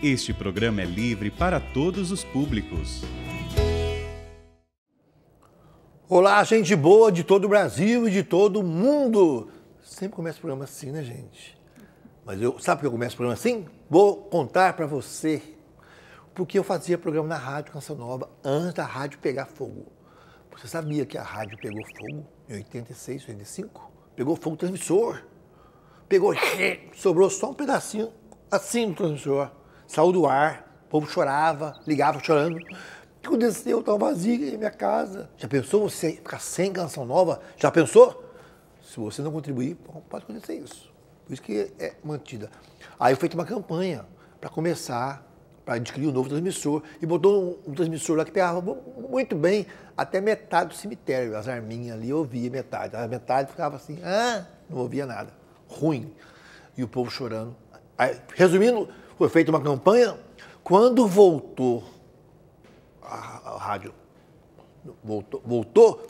Este programa é livre para todos os públicos. Olá, gente boa de todo o Brasil e de todo o mundo. Sempre começa o programa assim, né, gente? Mas sabe por que eu começo o programa assim? Vou contar para você. Porque eu fazia programa na Rádio Canção Nova antes da rádio pegar fogo. Você sabia que a rádio pegou fogo em 86, 85? Pegou fogo no transmissor. Pegou, sobrou só um pedacinho assim no transmissor. Saiu do ar, o povo chorava, ligava chorando. O que aconteceu? Estava vazia em minha casa. Já pensou você ficar sem Canção Nova? Já pensou? Se você não contribuir, pode acontecer isso. Por isso que é mantida. Aí foi feita uma campanha para começar, para adquirir um novo transmissor. E botou um transmissor lá que pegava muito bem até metade do cemitério. As arminhas ali eu ouvia metade. A metade ficava assim, não ouvia nada. Ruim. E o povo chorando. Aí, resumindo, foi feita uma campanha. Quando voltou a rádio, voltou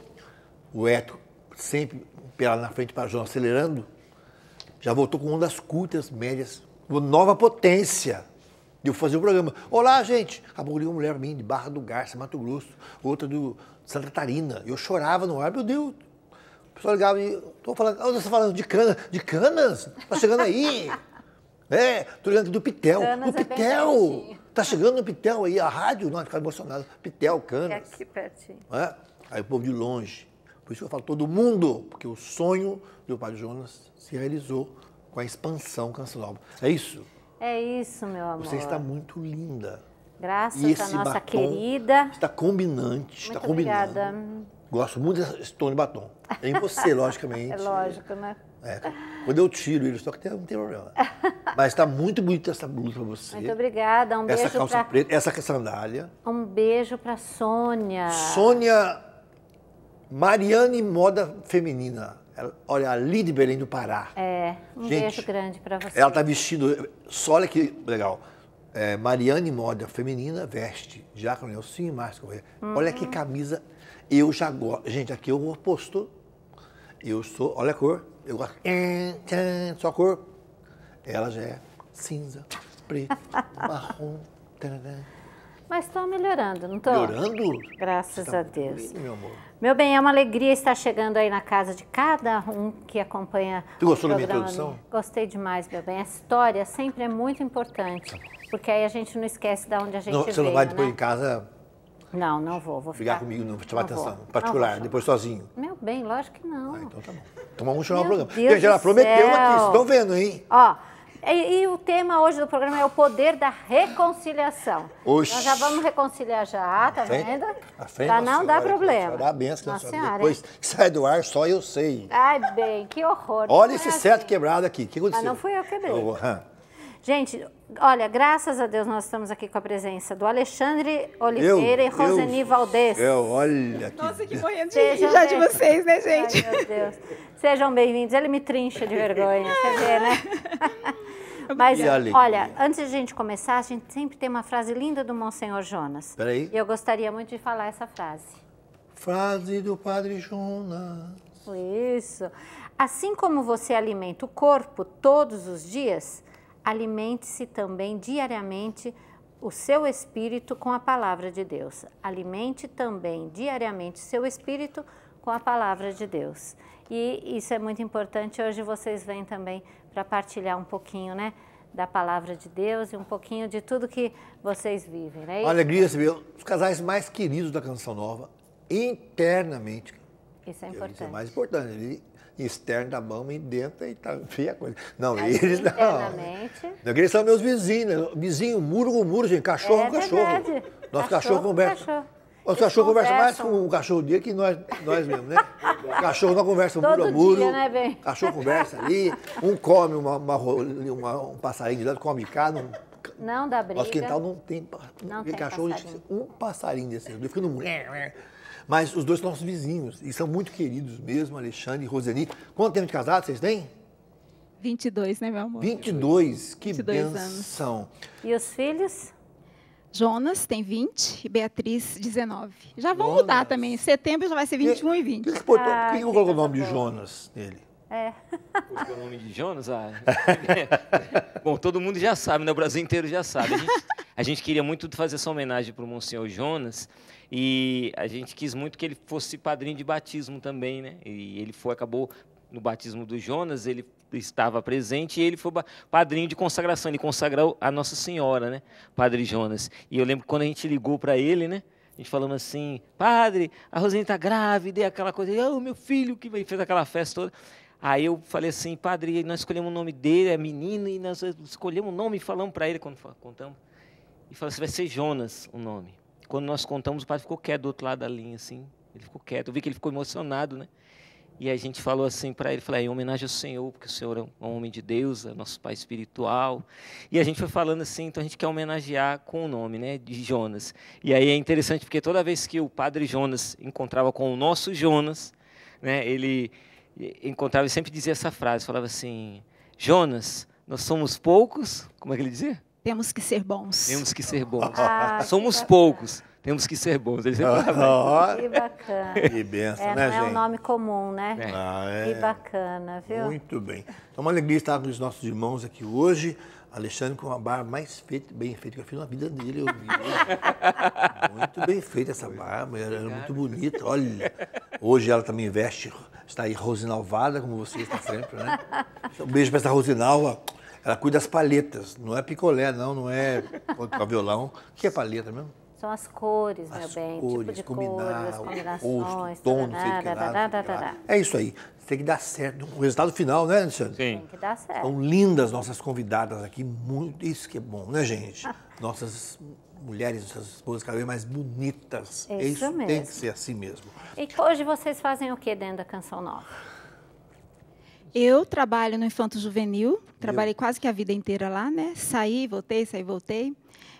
o Eto, sempre pela na frente para João acelerando, já voltou com ondas curtas, médias, uma nova potência. E eu fazia o programa. Olá, gente. Acabou de uma mulher minha de Barra do Garça, Mato Grosso, outra do Santa Catarina. Eu chorava no ar, meu Deus. O pessoal ligava e estou falando, você está falando de canas? De canas? Está chegando aí. Estou ligando aqui do Pitel. Canas O Pitel. Está chegando no Pitel aí, a rádio. Não, ficava emocionado. Pitel, Canas. É aqui pertinho. Aí o povo de longe. Por isso que eu falo todo mundo, porque o sonho do Padre Jonas se realizou com a expansão Canção Nova. É isso? É isso, meu amor. Você está muito linda. Graças E esse à nossa batom querida. está combinante, está combinando. Obrigada. Gosto muito desse tom de batom. É em você, logicamente. É lógico, né? Quando eu tiro ele, só que não tem problema. Mas está muito bonita essa blusa para você. Muito obrigada. Um essa beijo calça preta, essa sandália. Um beijo para Sônia. Sônia Mariane Moda Feminina. Olha, ali de Belém do Pará. Gente, beijo grande para você. Ela está vestindo, só olha que legal. Mariane Moda Feminina veste Jaco Nelson e Márcio Corrêa. Olha que camisa, eu já gosto. Gente, aqui eu posto, eu sou, olha a cor, eu gosto, só a cor. Ela já é cinza, preto, marrom. Tarará. Mas estou melhorando, não estou? Melhorando? Graças a Deus. Lindo, meu amor. Meu bem, é uma alegria estar chegando aí na casa de cada um que acompanha Tu gostou o da minha programa. introdução? Gostei demais, meu bem. A história sempre é muito importante, porque aí a gente não esquece de onde a gente veio, Você não vai depois né? em casa Não, não vou brigar ficar... comigo, não, chamar Não vou. atenção. Particular, Não vou. depois sozinho. Meu bem, lógico que não. Então tá bom. Então vamos chamar o Meu programa. Deus Gente, ela do prometeu céu. aqui, vocês estão vendo, hein? Ó, e o tema hoje do programa é o poder da reconciliação. Oxi. Nós já vamos reconciliar já, tá vendo? À frente, Pra Nossa não dar Senhora, problema. Dá a benção, Nossa senhora. Senhora, Depois que sai do ar, só eu sei. Ai, bem, que horror. Olha Não é esse assim. seto quebrado aqui. O que aconteceu? Ah, não fui eu que quebrei. Aham. Gente, olha, graças a Deus nós estamos aqui com a presença do Alexandre Oliveira e Roseni Valdez. Olha aqui. Nossa, que morrendo de Sejam rir já de bem- vocês, né, gente? Ai, meu Deus. Sejam bem-vindos. Ele me trincha de vergonha, você vê, né? Mas, Que alegria. olha, antes de a gente começar, a gente sempre tem uma frase linda do Monsenhor Jonas. Peraí. E eu gostaria muito de falar essa frase. Frase do Padre Jonas. Isso. Assim como você alimenta o corpo todos os dias, alimente-se também diariamente o seu espírito com a palavra de Deus. Alimente também diariamente o seu espírito com a palavra de Deus. E isso é muito importante. Hoje vocês vêm também para partilhar um pouquinho, né, da palavra de Deus e um pouquinho de tudo que vocês vivem, né? Uma alegria você ver os casais mais queridos da Canção Nova, internamente. Isso é Isso é importante. mais importante. Ele externo tá bom e dentro aí tá feia a coisa. Não, Mas eles não. internamente... Não, eles são meus vizinhos, né? Vizinho, muro com muro, gente. Cachorro com cachorro. verdade. Nosso cachorro com conversa. cachorro. Os Eles cachorros conversam mais conversam. com o cachorro dele que nós mesmos, né? O cachorro não conversa muro a Todo muro. dia, né, bem? O cachorro conversa ali, um come um passarinho de lado, come cá. Não dá briga. Nosso quintal não tem, Não tem tem cachorro, passarinho. um passarinho desse. Eu fico no muro. Mas os dois são nossos vizinhos e são muito queridos mesmo, Alexandre e Roseni. Quanto tempo de casado vocês têm? 22, né, meu amor? 22, que 22 benção. E os filhos? Jonas tem 20 e Beatriz 19. Já vão Jonas. mudar também. Em setembro já vai ser 21 e 20. Por que Ah, eu que coloco o coisa nome de boa. Jonas nele? É. Porque o nome de Jonas, bom, todo mundo já sabe, né? O Brasil inteiro já sabe. A gente queria muito fazer essa homenagem para o Monsenhor Jonas e a gente quis muito que ele fosse padrinho de batismo também, né? E ele acabou no batismo do Jonas, ele estava presente e ele foi padrinho de consagração. Ele consagrou a Nossa Senhora, né? Padre Jonas. E eu lembro que quando a gente ligou para ele, né? A gente falando assim, padre, a Rosane está grávida, e aquela coisa, meu filho, que fez aquela festa toda. Aí eu falei assim, padre, nós escolhemos o nome dele, é menino, e nós escolhemos o nome e falamos para ele, quando contamos. E falou assim, vai ser Jonas o nome. Quando nós contamos, o padre ficou quieto do outro lado da linha, assim. Ele ficou quieto, eu vi que ele ficou emocionado, né? E a gente falou assim para ele, falei, em homenagem ao Senhor, porque o Senhor é um homem de Deus, é nosso pai espiritual. E a gente foi falando assim, então a gente quer homenagear com o nome, né, de Jonas. E aí é interessante, porque toda vez que o padre Jonas encontrava com o nosso Jonas, né, ele encontrava e sempre dizia essa frase, falava assim, Jonas, nós somos poucos, como é que ele dizia? Temos que ser bons. Temos que ser bons. Somos poucos, temos que ser bons. Ele sempre falava. Que bacana. Que benção, né, não gente? É um nome comum, né? É. Que bacana, viu? Muito bem. Então, uma alegria estar com os nossos irmãos aqui hoje. Alexandre com uma barba mais bem feita que eu fiz na vida dele, eu vi. Muito bem feita essa barba, ela era muito bonita. Olha, hoje ela também está aí rosinalvada, como você está sempre, né? Um beijo para essa Rosinalva. Ela cuida das palhetas, não é picolé, não é para violão. O que é palheta mesmo? São as cores, meu bem, tipo de cores, as combinações. Tom, não sei o que lá. É isso aí. Tem que dar certo. O resultado final, né, Alexandre? Sim. Tem que dar certo. São lindas nossas convidadas aqui. Muito, isso que é bom, né, gente? Nossas mulheres, nossas esposas cada vez mais bonitas. Isso mesmo. Tem que ser assim mesmo. E hoje vocês fazem o que dentro da Canção Nova? Eu trabalho no Infanto Juvenil, trabalhei quase que a vida inteira lá, né? Saí, voltei.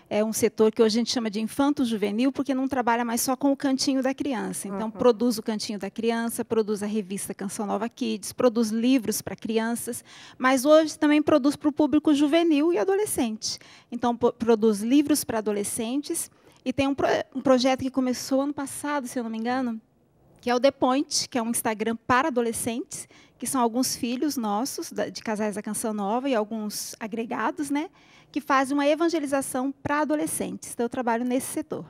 É um setor que hoje a gente chama de Infanto Juvenil, porque não trabalha mais só com o cantinho da criança. Então, produz o cantinho da criança, produz a revista Canção Nova Kids, produz livros para crianças, mas hoje também produz para o público juvenil e adolescente. Então, produz livros para adolescentes e tem um projeto que começou ano passado, se eu não me engano, que é o The Point, que é um Instagram para adolescentes, que são alguns filhos nossos, de casais da Canção Nova e alguns agregados, né, que fazem uma evangelização para adolescentes. Então, eu trabalho nesse setor.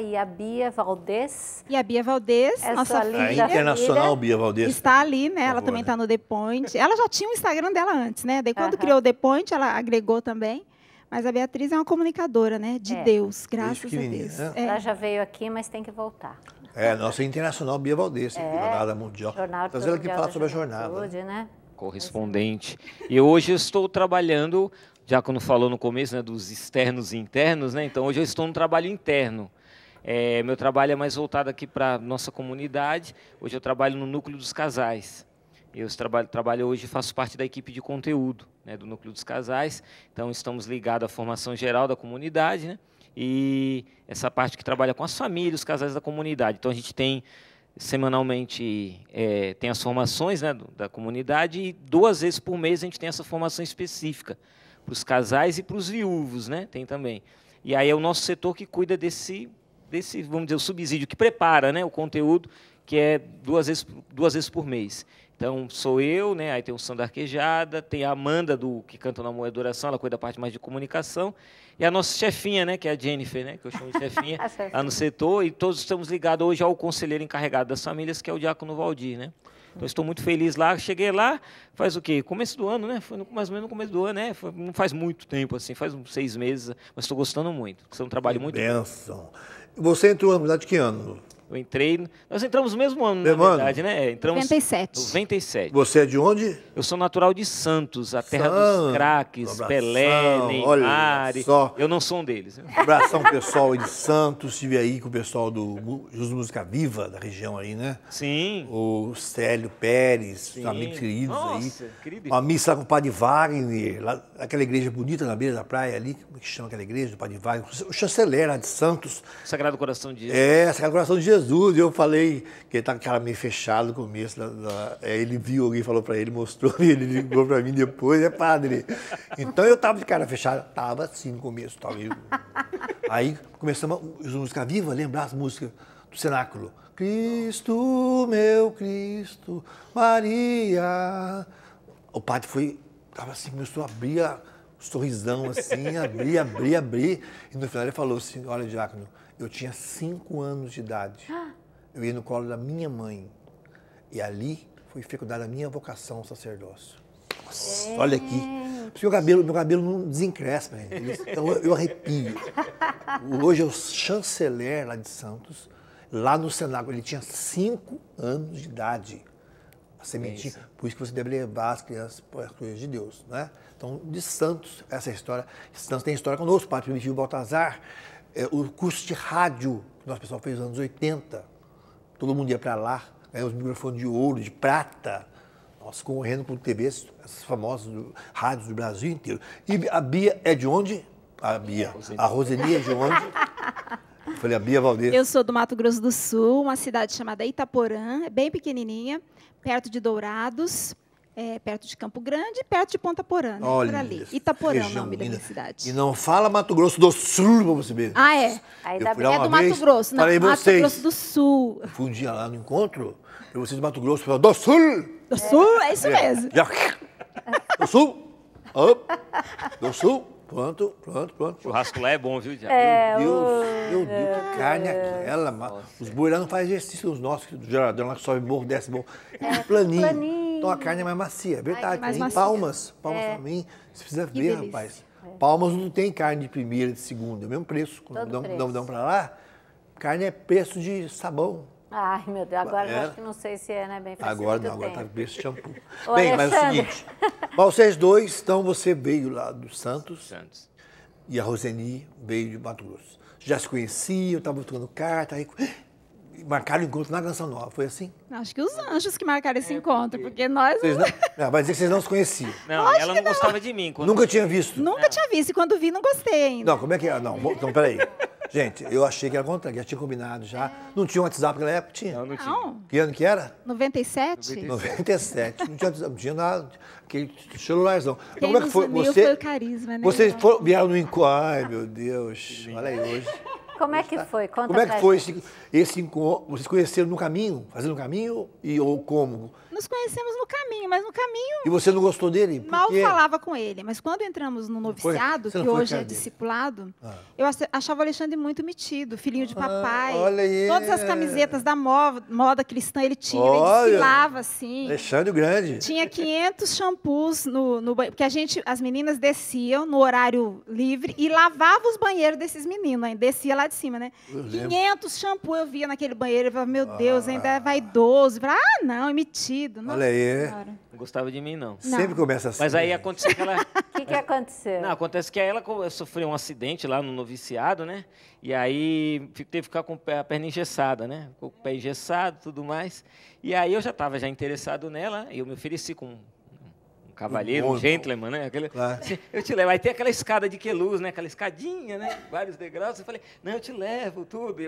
E a Bia Valdez? E a Bia Valdez, nossa filha, a internacional Bia Valdez. está ali, né? Ela também está no The Point. Ela já tinha o Instagram dela antes, né? Daí, quando criou o The Point, ela agregou também. Mas a Beatriz é uma comunicadora, né? De Deus, graças a Deus. Né? Ela já veio aqui, mas tem que voltar. Nossa internacional Bia Valdez, Jornada Mundial. Trazendo ela aqui para falar sobre a jornada. Né? Correspondente. E hoje eu estou trabalhando, já quando falou no começo, né, dos externos e internos, né? Então hoje eu estou no trabalho interno. Meu trabalho é mais voltado aqui para a nossa comunidade. Hoje eu trabalho no Núcleo dos Casais. Eu trabalho hoje, faço parte da equipe de conteúdo, né, do Núcleo dos Casais. Então, estamos ligados à formação geral da comunidade, né, e essa parte que trabalha com as famílias, os casais da comunidade. Então, a gente tem, semanalmente, tem as formações, né, da comunidade, e 2 vezes por mês a gente tem essa formação específica para os casais e para os viúvos, né, tem também. E aí é o nosso setor que cuida desse vamos dizer, o subsídio, que prepara, né, o conteúdo, que é 2 vezes por mês. Então, sou eu, né? Aí tem o Sandro Arquejada, tem a Amanda, que canta na Moeda Oração, ela cuida da parte mais de comunicação, e a nossa chefinha, né? Que é a Jennifer, né? Que eu chamo de chefinha, lá no setor, e todos estamos ligados hoje ao conselheiro encarregado das famílias, que é o Diácono Valdir, né? Então, estou muito feliz lá. Cheguei lá, faz o quê? Começo do ano, né? Foi mais ou menos no começo do ano, né? Não faz muito tempo, assim, faz uns 6 meses, mas estou gostando muito, porque é um trabalho muito bom. Benção. Você entrou na comunidade de que ano? Eu entrei... Nós entramos no mesmo ano, na verdade, né? Entramos 97. 97. Você é de onde? Eu sou natural de Santos, a terra dos craques, Pelé, Neymar. Eu não sou um deles. Um abração pessoal aí de Santos. Estive aí com o pessoal do Música Viva, da região aí, né? Sim. O Célio Pérez, amigos queridos aí. Querido. Uma missa lá com o Padre Wagner, lá, aquela igreja bonita na beira da praia ali, como é que chama aquela igreja do Padre Wagner? O chanceler lá de Santos. Sagrado Coração de Jesus. Sagrado Coração de Jesus. Eu falei que ele estava com a cara meio fechada no começo. Ele viu, alguém falou para ele, mostrou, ele ligou para mim depois, padre. Então eu estava de cara fechada, estava assim no começo. Aí começamos a música viva, lembrar as músicas do cenáculo. Cristo, meu Cristo, Maria. O padre foi, estava assim, começou a abrir o sorrisão, assim, abrir. E no final ele falou assim, olha, diácono, eu tinha 5 anos de idade. Eu ia no colo da minha mãe. E ali foi fecundada a minha vocação ao sacerdócio. Nossa, olha aqui. Porque meu cabelo não desencrespa, gente. Então eu arrepio. Hoje é o chanceler lá de Santos, lá no Senado. Ele tinha 5 anos de idade. A sementinha. Por isso que você deve levar as crianças para as coisas de Deus, né? Então, de Santos, essa história. Santos tem história conosco, o padre Primitivo Baltazar. O curso de rádio que nosso pessoal fez nos anos 80. Todo mundo ia para lá, ganhava os microfones de ouro, de prata. Nós concorrendo com TVs, essas famosas rádios do Brasil inteiro. E a Bia é de onde? A Bia. A Roseni é de onde? Eu falei, a Bia Valdez. Eu sou do Mato Grosso do Sul, uma cidade chamada Itaporã, é bem pequenininha, perto de Dourados, perto de Campo Grande e perto de Ponta Porã, né? Olha, por ali. Itaporã é o nome da minha cidade. E não fala Mato Grosso do Sul para você ver. Ah, é? É do Mato Grosso, não, Mato Grosso do Sul. Eu fui um dia lá no encontro, e vocês do Mato Grosso falaram, do Sul! Do Sul, é isso mesmo. Do Sul, do Sul, pronto. Churrasco lá é bom, viu, Diácono? Meu Deus, que carne é aquela. Os bois lá não fazem exercício, os nossos, do geradão lá que sobe morro, desce morro. É planinho. Então a carne é mais macia, é verdade. mais Tem macia. Palmas pra mim. Você precisa ver, delícia. rapaz. Palmas não tem carne de primeira, de segunda, é o mesmo preço. Quando dão pra lá, carne é preço de sabão. Ai, meu Deus, agora eu acho que não sei se é, né? Bem, Agora não, agora tá preço de shampoo. Ô, Bem, mas é o Alexandre. seguinte, vocês dois, então você veio lá do Santos. Santos. E a Roseni veio de Mato Grosso. Já se conheciam, estavam tocando carta, aí marcaram o encontro na Canção Nova, foi assim? Acho que os anjos que marcaram esse encontro, porque nós Vocês não, vai dizer que vocês não se conheciam. Não, ela não gostava de mim. Nunca tinha visto? nunca tinha visto, e quando vi, não gostei ainda. Não, como é que é? Não, então peraí. Gente, eu achei que era contrário, já tinha combinado já. Não tinha WhatsApp naquela época? Tinha. Não tinha. Não, Que ano que era? 97? 97. Não tinha WhatsApp, não tinha nada, aquele celularzão. Então, Quem como é que nos foi? uniu foi o carisma, né? Vocês vieram no encontro. Ai, meu Deus. Olha aí hoje. Como é que foi? Conta Como é pra que foi gente. esse encontro? Vocês conheceram no caminho? Fazendo o caminho? Ou como? Nos conhecemos no caminho, mas no caminho E você não gostou dele? Por mal quê? falava com ele. Mas quando entramos no noviciado, Você não que foi hoje é cara dele? discipulado, eu achava o Alexandre muito metido, filhinho de papai. olha aí. Todas as camisetas da moda cristã ele tinha, Olha. ele desfilava assim. Alexandre o Grande. Tinha 500 shampoos no banheiro, porque as meninas desciam no horário livre e lavavam os banheiros desses meninos, hein? Descia lá de cima, né? lembro. 500 shampoos eu via naquele banheiro, eu falava, meu Deus, ainda é vaidoso. Eu falava, não, é metido. Nossa Olha aí. Senhora. Não gostava de mim, não. Não. Sempre começa assim. Mas aí gente. aconteceu que ela... O que aconteceu? Não, acontece que ela sofreu um acidente lá no noviciado, né? E aí teve que ficar com a perna engessada, né? Ficou com o pé engessado e tudo mais. E aí eu já estava interessado nela, e eu me ofereci com um cavalheiro, um gentleman, né? Claro. Eu te levo. Aí tem aquela escada de queluz, né? Aquela escadinha, né? Vários degraus. Eu falei, não, eu te levo, tudo.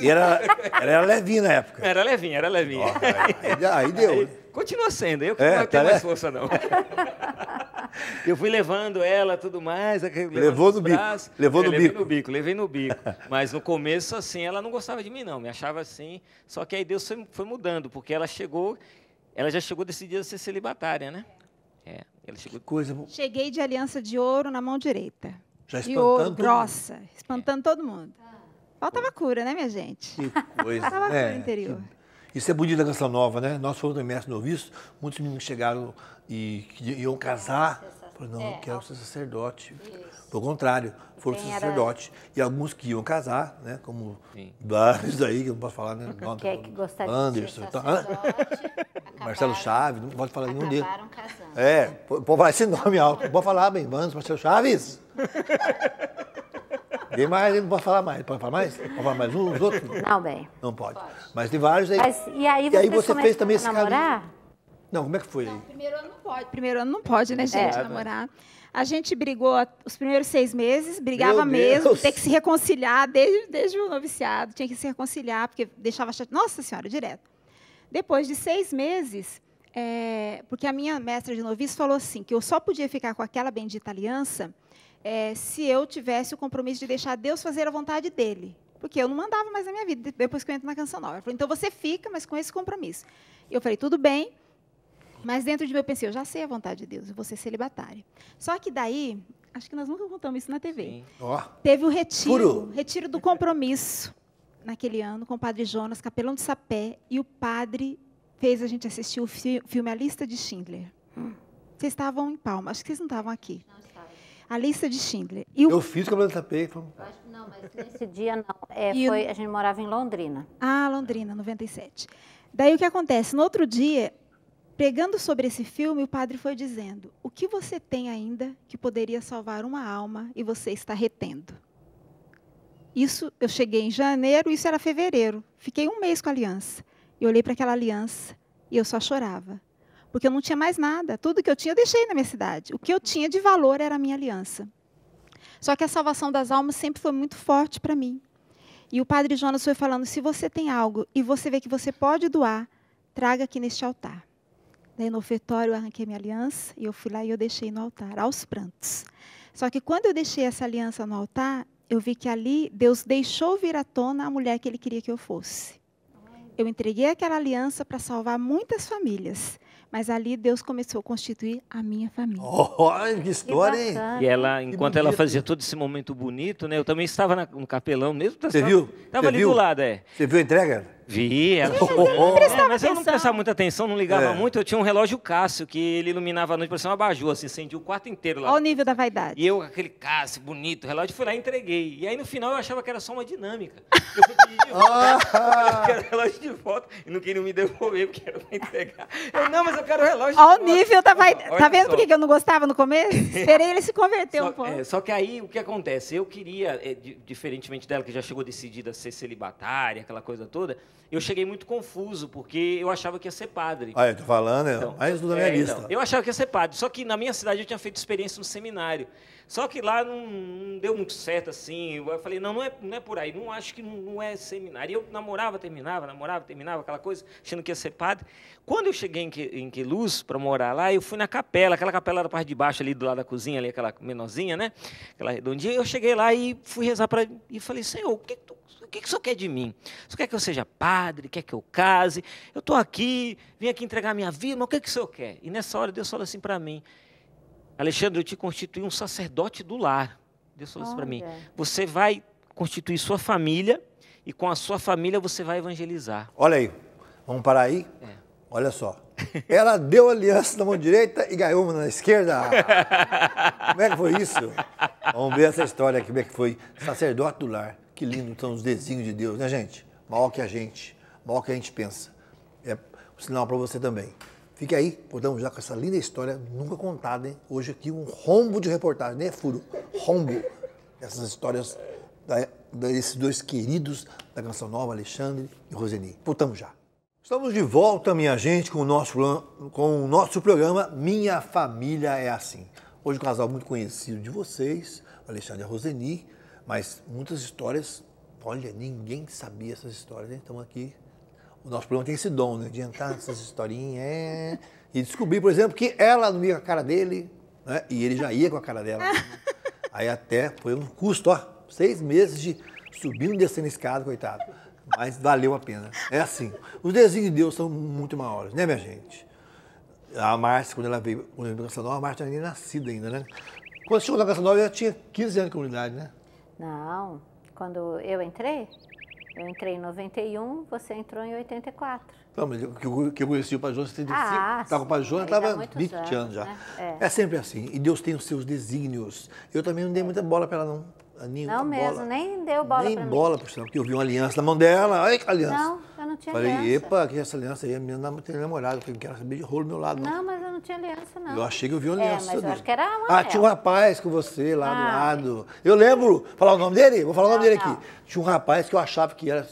E era levinho na época. Era levinha, era levinha. Ó, aí deu. Aí, continua sendo, eu que É, não tenho tá, mais né? força, não. Eu fui levando ela, tudo mais. Levou no bico, levou no bico. Levei no bico. Mas no começo, assim, ela não gostava de mim, não. Me achava assim. Só que aí Deus foi mudando, porque ela já chegou decidida a ser celibatária, né? Ela chegou... Coisa. Cheguei de aliança de ouro na mão direita. Já De espantando ouro, todo grossa, espantando todo mundo. Faltava cura, né, minha gente? Que coisa. Faltava cura no interior. Isso é bonito da Canção Nova, né? Nós fomos no mestre noviço, muitos meninos chegaram e que iam casar. Falaram, não, eu quero ser sacerdote. Pelo contrário, foram ser sacerdote. E alguns que iam casar, né? Como vários aí, que eu não posso falar, né? Quem é que gostaria Anderson, de ser então, sacerdote? Marcelo Chaves, não pode falar nenhum deles. Acabaram casando. Pode falar esse nome alto. Não pode falar bem, Anderson, Marcelo Chaves. Ninguém mais, não pode falar mais. Pode falar mais? Pode falar mais um, os outros? Não, bem. Não pode. Mas tem vários aí. Mas, e aí você fez também esse começou a namorar? caminho. Não, como é que foi aí? Primeiro ano não pode. Primeiro ano não pode, né, gente, É. namorar. A gente brigou os primeiros 6 meses, brigava Meu mesmo, Deus. ter que se reconciliar desde o noviciado, tinha que se reconciliar, porque deixava chateado. Nossa Senhora, direto. Depois de 6 meses, porque a minha mestra de noviço falou assim, que eu só podia ficar com aquela bendita aliança se eu tivesse o compromisso de deixar Deus fazer a vontade dele. porque eu não mandava mais na minha vida, depois que eu entro na Canção Nova. Ela falou, então você fica, mas com esse compromisso. Eu falei, tudo bem, mas dentro de mim eu pensei, eu já sei a vontade de Deus, eu vou ser celibatária. Só que daí, acho que nós nunca contamos isso na TV. Teve o retiro do compromisso, naquele ano, com o padre Jonas, capelão de Sapé, e o padre fez a gente assistir o filme A Lista de Schindler. Vocês estavam em Palma, acho que vocês não estavam aqui. Não estava. A Lista de Schindler. E eu fiz o capelão de Sapé. Não, mas nesse dia não. A gente morava em Londrina. Ah, Londrina, 97. Daí o que acontece? No outro dia, pregando sobre esse filme, o padre foi dizendo, o que você tem ainda que poderia salvar uma alma e você está retendo? Isso, eu cheguei em janeiro, isso era fevereiro. Fiquei um mês com a aliança. Eu olhei para aquela aliança e eu só chorava. Porque eu não tinha mais nada. Tudo que eu tinha, eu deixei na minha cidade. O que eu tinha de valor era a minha aliança. Só que a salvação das almas sempre foi muito forte para mim. E o padre Jonas foi falando, se você tem algo e você vê que você pode doar, traga aqui neste altar. Daí no ofertório eu arranquei minha aliança e eu fui lá e eu deixei no altar, aos prantos. Só que quando eu deixei essa aliança no altar, eu vi que ali Deus deixou vir à tona a mulher que Ele queria que eu fosse. Eu entreguei aquela aliança para salvar muitas famílias, mas ali Deus começou a constituir a minha família. Olha, que história, hein? E ela, enquanto ela fazia todo esse momento bonito, né? Eu também estava no capelão mesmo. Você viu? Estava ali do lado, Você viu a entrega? Vi, ela mas eu não prestava muita atenção, não ligava muito. Eu tinha um relógio Cássio, que ele iluminava a noite, parecia um abajur, assim, acendia o quarto inteiro lá. Olha o nível da vaidade. E eu, aquele Cássio bonito, o relógio, fui lá e entreguei. E aí, no final, eu achava que era só uma dinâmica. Eu fui pedir de volta, eu quero o relógio de volta, e não queriam me devolver, porque era para entregar. Eu, não, mas eu quero o relógio de volta. Olha o nível da vaidade. Tá vendo por que eu não gostava no começo? Esperei ele se converter um pouco. Só que aí, o que acontece? Eu queria, diferentemente dela, que já chegou decidida a ser celibatária, aquela coisa toda, eu cheguei muito confuso, porque eu achava que ia ser padre. Ah, eu tô falando, mais tudo na minha lista. Então, eu achava que ia ser padre, só que na minha cidade eu tinha feito experiência no seminário. Só que lá não deu muito certo, assim. Eu falei, não é por aí, não acho que não é seminário. E eu namorava, terminava, aquela coisa, achando que ia ser padre. Quando eu cheguei em Queluz para morar lá, eu fui na capela, aquela capela era a parte de baixo ali do lado da cozinha, ali, aquela menorzinha, né? Aquela redondinha. Eu cheguei lá e fui rezar e falei, Senhor, o que o senhor quer de mim? O senhor quer que eu seja padre? Quer que eu case? Eu estou aqui, vim aqui entregar a minha vida, mas o que o senhor quer? E nessa hora Deus falou assim para mim, Alexandre, eu te constituí um sacerdote do lar. Deus falou assim para mim, você vai constituir sua família e com a sua família você vai evangelizar. Olha aí, vamos parar aí? Olha só. Ela deu aliança na mão direita e ganhou uma na esquerda. Como é que foi isso? Vamos ver essa história aqui, como é que foi. Sacerdote do lar. Que lindo são os desígnios de Deus, né, gente? Maior que a gente pensa. É um sinal para você também. Fique aí, voltamos já com essa linda história, nunca contada, hein? Hoje aqui um rombo de reportagem, nem é furo, rombo. Essas histórias desses dois queridos da Canção Nova, Alexandre e Roseni. Voltamos já. Estamos de volta, minha gente, com o nosso programa Minha Família é Assim. Hoje um casal muito conhecido de vocês, o Alexandre e a Roseni, mas muitas histórias, olha, ninguém sabia essas histórias, hein? Estamos aqui, o nosso programa tem esse dom, né? De entrar nessas historinhas e descobrir, por exemplo, que ela não ia com a cara dele, né? E ele já ia com a cara dela. Aí até foi um custo, 6 meses de subindo e descendo a escada, coitado. Mas valeu a pena. É assim, os desígnios de Deus são muito maiores, né, minha gente? A Márcia, quando ela veio para a Canção Nova, a Márcia não era nem nascida ainda, né? Quando chegou na Canção Nova, ela tinha 15 anos de comunidade, né? Não, quando eu entrei em 91, você entrou em 84. Não, mas que eu conheci o Padre Jonas em 75, estava com o Padre Jonas, estava 20 anos já. Né? É sempre assim, e Deus tem os seus desígnios. Eu também não dei muita bola para ela, não. Não mesmo, bola. Nem deu bola para mim. Nem bola, por sinal, porque eu vi uma aliança na mão dela, olha que aliança. Não, eu não tinha aliança. Falei, epa, que essa aliança aí, a menina não tem namorado, porque não quero saber de rolo do meu lado. Não, mas eu não tinha aliança, não. Eu achei que eu vi uma aliança. Mas eu acho que era uma tinha um rapaz com você lá do lado. Eu lembro, falar o nome dele? Vou falar o nome dele aqui. Tinha um rapaz que eu achava que era...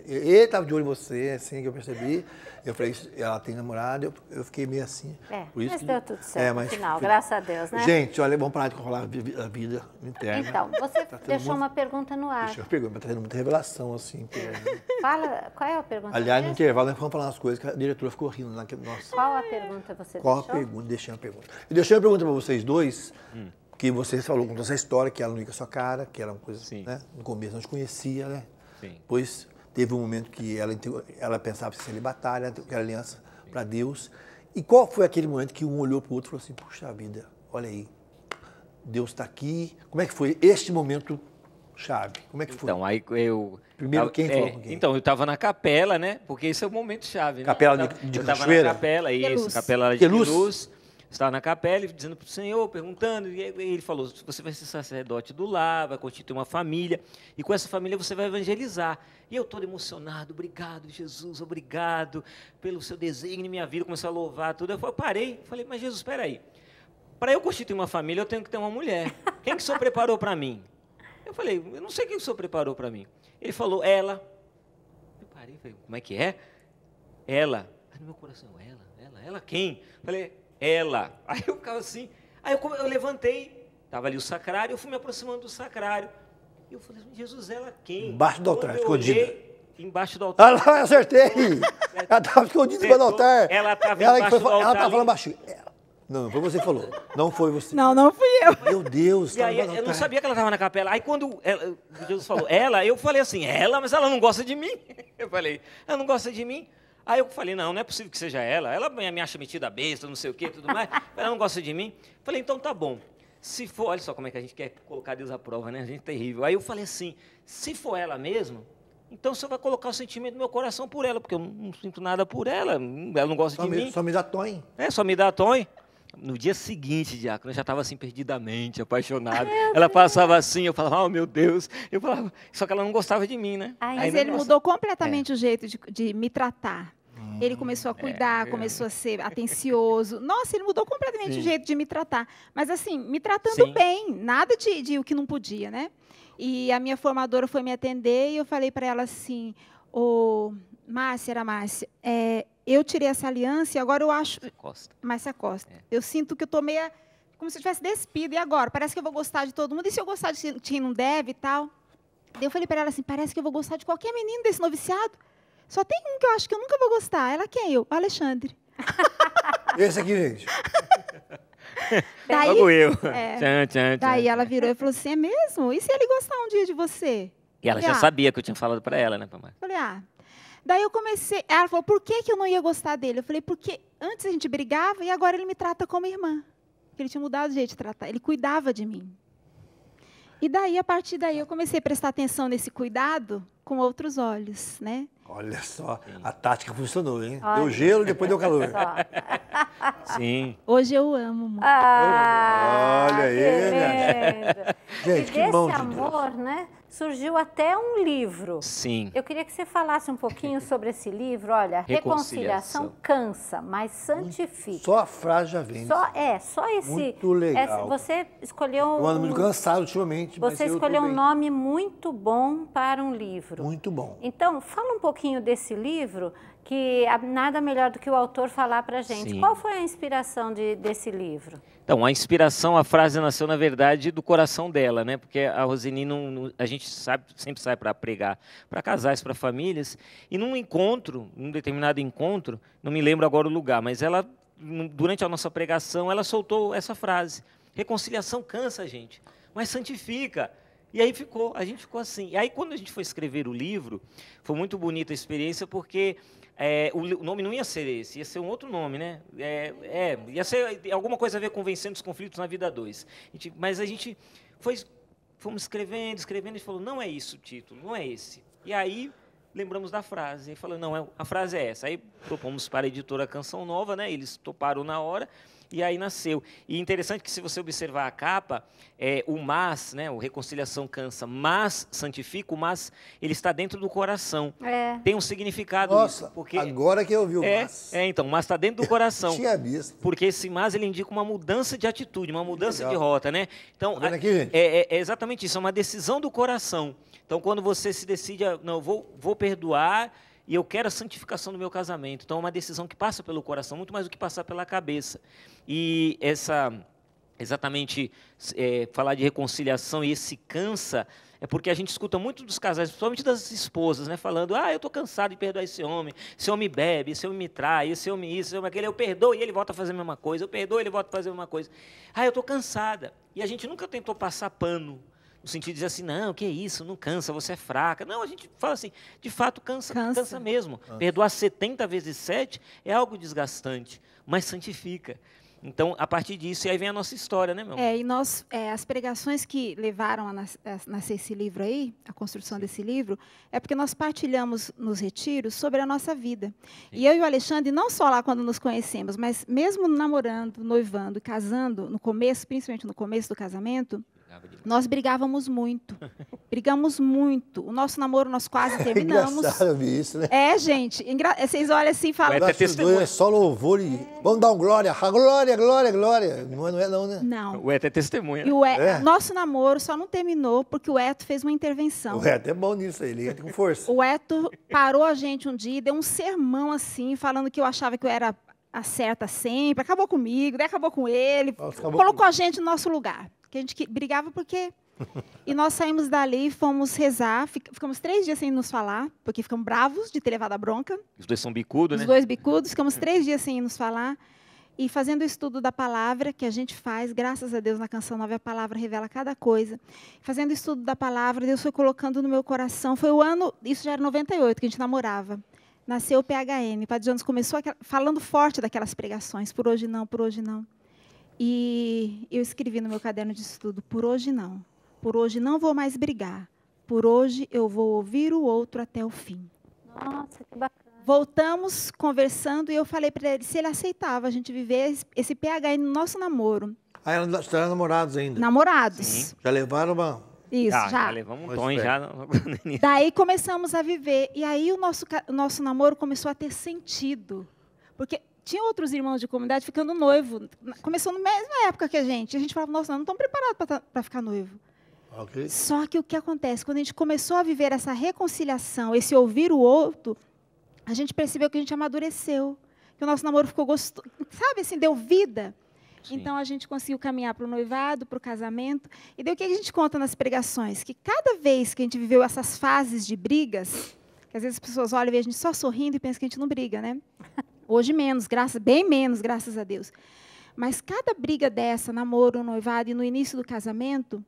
Ele estava de olho em você, assim, que eu percebi. Eu falei, ela tem namorado, eu fiquei meio assim. Por isso mas deu tudo certo no final, graças a Deus, né? Gente, olha, vamos parar de falar a vida interna. Então, você deixou uma pergunta no ar. Deixa eu perguntar, mas tá tendo muita revelação, assim, interna. Fala, qual é a pergunta? Aliás, no intervalo, nós vamos falar umas coisas que a diretora ficou rindo. Nossa. Qual a pergunta você deixou? Qual a pergunta? Deixei uma pergunta. Eu deixei uma pergunta para vocês dois, Porque você falou, contou essa história, que ela não ia com a sua cara, que era uma coisa, Sim. né? No começo não te conhecia, né? Sim. Depois teve um momento que ela pensava em celibatária, aquela aliança para Deus. E qual foi aquele momento que um olhou para o outro e falou assim, puxa vida, olha aí, Deus está aqui. Como é que foi este momento chave? Como é que foi? Então, aí eu... Primeiro, quem falou com quem? Então, eu estava na capela, né? Porque esse é o momento chave, né? Capela de Eu estava na Cachoeira? capela, isso, Queluz. capela de Queluz. Queluz. Estava na capela, dizendo para o Senhor, perguntando, e ele falou, você vai ser sacerdote do lar, vai constituir uma família, e com essa família você vai evangelizar. E eu todo emocionado, obrigado, Jesus, obrigado pelo seu desígnio em minha vida, comecei a louvar tudo. Eu parei, falei, mas Jesus, espera aí, para eu constituir uma família, eu tenho que ter uma mulher. Quem que o Senhor preparou para mim? Eu falei, eu não sei quem o Senhor preparou para mim. Ele falou, ela. Eu parei, falei, como é que é? Ela. Aí no meu coração, ela quem? Eu falei, ela. Aí eu ficava assim, aí eu levantei, estava ali o sacrário, eu fui me aproximando do sacrário. E eu falei, Jesus, ela quem? Embaixo do altar, Quando eu escondida. olhei, embaixo do altar. Ah, lá, eu acertei! Ela estava escondida embaixo do altar. Ela estava Ela embaixo do altar. Ela estava ali. falando baixinho. Não, foi você que falou. Não foi você. Não, não fui eu. Meu Deus, E aí, estava embaixo do eu não altar. sabia que ela estava na capela. Aí quando Jesus falou, ela, eu falei assim, ela, mas ela não gosta de mim. Eu falei, ela não gosta de mim? Aí eu falei, não é possível que seja ela. Ela me acha metida besta, não sei o quê, tudo mais. Ela não gosta de mim. Falei, então tá bom. Se for, olha só como é que a gente quer colocar Deus à prova, né? A gente é terrível. Aí eu falei assim, se for ela mesmo, então você vai colocar o sentimento do meu coração por ela, porque eu não sinto nada por ela, ela não gosta de mim. Só me dá tom. Só me dá tom. No dia seguinte, diácono, eu já estava assim, perdidamente, apaixonado. Ela passava assim, eu falava, oh, meu Deus. Eu falava, só que ela não gostava de mim, né? Ai, Mas Aí, ele nossa, mudou completamente o jeito de me tratar. Ele começou a cuidar, começou a ser atencioso. Nossa, ele mudou completamente o jeito de me tratar. Mas assim, me tratando Sim. bem, nada de o que não podia, né? E a minha formadora foi me atender e eu falei para ela assim, ô, Márcia, eu tirei essa aliança e agora eu acho... Costa. Márcia Costa. Eu sinto que eu tô meio como se eu tivesse despido. E agora? Parece que eu vou gostar de todo mundo. E se eu gostar de quem não deve e tal? Daí eu falei para ela assim, parece que eu vou gostar de qualquer menino desse noviciado. Só tem um que eu acho que eu nunca vou gostar. Ela quem? Eu? O Alexandre. Esse aqui, gente. Daí, Logo eu. é, Tchan, tchan, daí tchan. ela virou e falou assim, é mesmo? E se ele gostar um dia de você? E ela já Falei, sabia que eu tinha falado para ela, né, Pamela? Falei, Daí eu comecei... Ela falou, por que eu não ia gostar dele? Eu falei, porque antes a gente brigava e agora ele me trata como irmã. Porque ele tinha mudado o jeito de tratar. Ele cuidava de mim. E daí, a partir daí, eu comecei a prestar atenção nesse cuidado com outros olhos, né? Olha só, a tática funcionou, hein? Olha. Deu gelo, depois deu calor. Só. Sim. Hoje eu amo muito. Olha aí, que né? lindo. Gente, E que desse bom de amor, né, surgiu até um livro. Sim. Eu queria que você falasse um pouquinho sobre esse livro. Olha, reconciliação cansa, mas santifica. Só a frase já vem. Só esse. Muito legal. Você escolheu Eu ando muito cansado ultimamente, mas Você eu tô escolheu um bem. nome muito bom para um livro. Muito bom. Então, fala um pouquinho desse livro, que nada melhor do que o autor falar para a gente. Sim. Qual foi a inspiração desse livro? Então, a inspiração, a frase nasceu, na verdade, do coração dela, né? Porque a Roseni, a gente sempre sai para pregar para casais, para famílias, e num determinado encontro, não me lembro agora o lugar, mas ela, durante a nossa pregação, ela soltou essa frase: reconciliação cansa, gente, mas santifica. E aí a gente ficou assim. E aí, quando a gente foi escrever o livro, foi muito bonita a experiência, porque o nome não ia ser esse, ia ser um outro nome, né? Ia ser alguma coisa a ver com Vencendo os Conflitos na Vida 2. Mas a gente fomos escrevendo, e falou, não é isso o título, não é esse. E aí, lembramos da frase, e falou, não, a frase é essa. Aí propomos para a editora Canção Nova, né? Eles toparam na hora, e aí nasceu. E interessante que, se você observar a capa, o mas, né, o reconciliação cansa, mas santifica, o mas, ele está dentro do coração. Tem um significado. Nossa, isso, porque agora que eu vi o mas. então, o mas está dentro do coração. Tinha visto. Porque esse mas, ele indica uma mudança de atitude, uma mudança Legal. de rota, né? Então, Tá vendo aqui, gente? é exatamente isso, é uma decisão do coração. Então, quando você se decide, não, eu vou perdoar, e eu quero a santificação do meu casamento. Então, é uma decisão que passa pelo coração, muito mais do que passar pela cabeça. E exatamente, falar de reconciliação, e esse cansa, é porque a gente escuta muito dos casais, principalmente das esposas, né, falando, eu estou cansado de perdoar esse homem bebe, esse homem me trai, esse homem isso, esse homem aquele, eu perdoo e ele volta a fazer a mesma coisa, eu perdoo e ele volta a fazer a mesma coisa. Eu estou cansada. E a gente nunca tentou passar pano, no sentido de dizer assim, não, que isso, não cansa, você é fraca. Não, a gente fala assim, de fato cansa mesmo. Perdoar 70 vezes 7 é algo desgastante, mas santifica. Então, a partir disso, e aí vem a nossa história, né, meu amor? E nós, as pregações que levaram a nascer esse livro aí, a construção desse livro, é porque nós partilhamos nos retiros sobre a nossa vida. Sim. E eu e o Alexandre, não só lá quando nos conhecemos, mas mesmo namorando, noivando, casando, no começo, principalmente no começo do casamento, nós brigávamos muito. Brigamos muito. O nosso namoro nós quase terminamos. Engraçado ouvir isso, né? Gente. Vocês olham assim e falam... É só louvor e... Vamos dar um glória. Glória, glória, glória. Não é não, né? Não. O Eto é testemunha. E nosso namoro só não terminou porque o Eto fez uma intervenção. O Eto é bom nisso aí, ele entra com força. O Eto parou a gente um dia e deu um sermão assim, falando que eu achava que eu era a certa sempre. Acabou comigo, daí acabou com ele. Colocou a gente no nosso lugar. Que a gente brigava porque... E nós saímos dali e fomos rezar. Ficamos 3 dias sem nos falar, porque ficamos bravos de ter levado a bronca. Os dois são bicudos, né? Os dois bicudos. Ficamos 3 dias sem nos falar. E fazendo o estudo da palavra, que a gente faz, graças a Deus, na Canção Nova, a palavra revela cada coisa. Fazendo o estudo da palavra, Deus foi colocando no meu coração. Foi o ano, isso já era 98, que a gente namorava. Nasceu o PHN. O Padre Jonas começou falando forte daquelas pregações. Por hoje não, por hoje não. E eu escrevi no meu caderno de estudo, por hoje não. Por hoje não vou mais brigar. Por hoje eu vou ouvir o outro até o fim. Nossa, que bacana. Voltamos conversando e eu falei para ele se ele aceitava a gente viver esse PHN no nosso namoro. Estavam namorados ainda? Namorados. Sim. Já levaram uma... Isso, já levamos um tom já. Daí começamos a viver. E aí o nosso namoro começou a ter sentido. Porque... Tinha outros irmãos de comunidade ficando noivo. Começou na mesma época que a gente. A gente falava, nossa, não estamos preparados para ficar noivo. Okay. Só que o que acontece? Quando a gente começou a viver essa reconciliação, esse ouvir o outro, a gente percebeu que a gente amadureceu. Que o nosso namoro ficou gostoso. Sabe, assim, deu vida. Sim. Então, a gente conseguiu caminhar para o noivado, para o casamento. E daí o que a gente conta nas pregações? Que cada vez que a gente viveu essas fases de brigas, que às vezes as pessoas olham e veem a gente só sorrindo e pensam que a gente não briga, né? Hoje menos, bem menos, graças a Deus. Mas cada briga dessa, namoro, noivado e no início do casamento,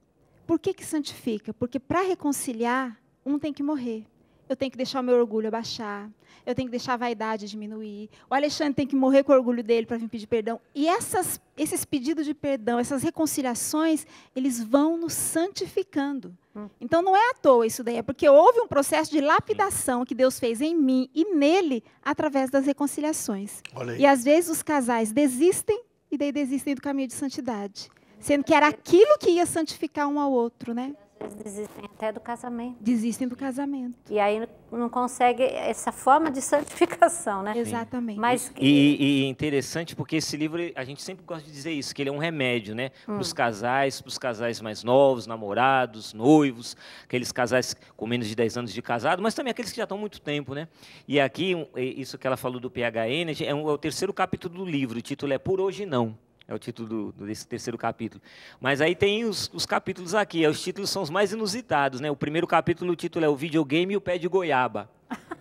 por que santifica? Porque para reconciliar, um tem que morrer. Eu tenho que deixar o meu orgulho abaixar. Eu tenho que deixar a vaidade diminuir. O Alexandre tem que morrer com o orgulho dele para vir pedir perdão. E esses pedidos de perdão, essas reconciliações, eles vão nos santificando. Então, não é à toa isso daí. É porque houve um processo de lapidação que Deus fez em mim e nele através das reconciliações. E, às vezes, os casais desistem e daí desistem do caminho de santidade. Sendo que era aquilo que ia santificar um ao outro, né? Às vezes desistem até do casamento. Desistem do casamento. E aí não consegue essa forma de santificação, né? Exatamente. Mas... E interessante porque esse livro, a gente sempre gosta de dizer isso, que ele é um remédio, né? Para os casais mais novos, namorados, noivos, aqueles casais com menos de 10 anos de casado, mas também aqueles que já estão há muito tempo, né? E aqui, isso que ela falou do PHN, é o 3º capítulo do livro, o título é Por Hoje Não. É o título desse 3º capítulo. Mas aí tem os capítulos aqui. Os títulos são os mais inusitados, né? O 1º capítulo, o título é O Videogame e o Pé de Goiaba.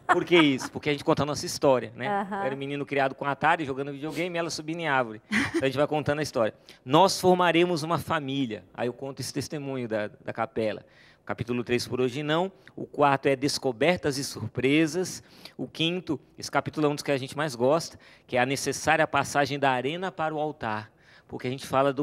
Por que isso? Porque a gente conta a nossa história, né? Eu era um menino criado com Atari, jogando videogame, e ela subindo em árvore. Então a gente vai contando a história. Nós formaremos uma família. Aí eu conto esse testemunho da capela. Capítulo 3, Por Hoje Não. O 4 é Descobertas e Surpresas. O 5º, esse capítulo é um dos que a gente mais gosta, que é a necessária passagem da arena para o altar. Porque a gente fala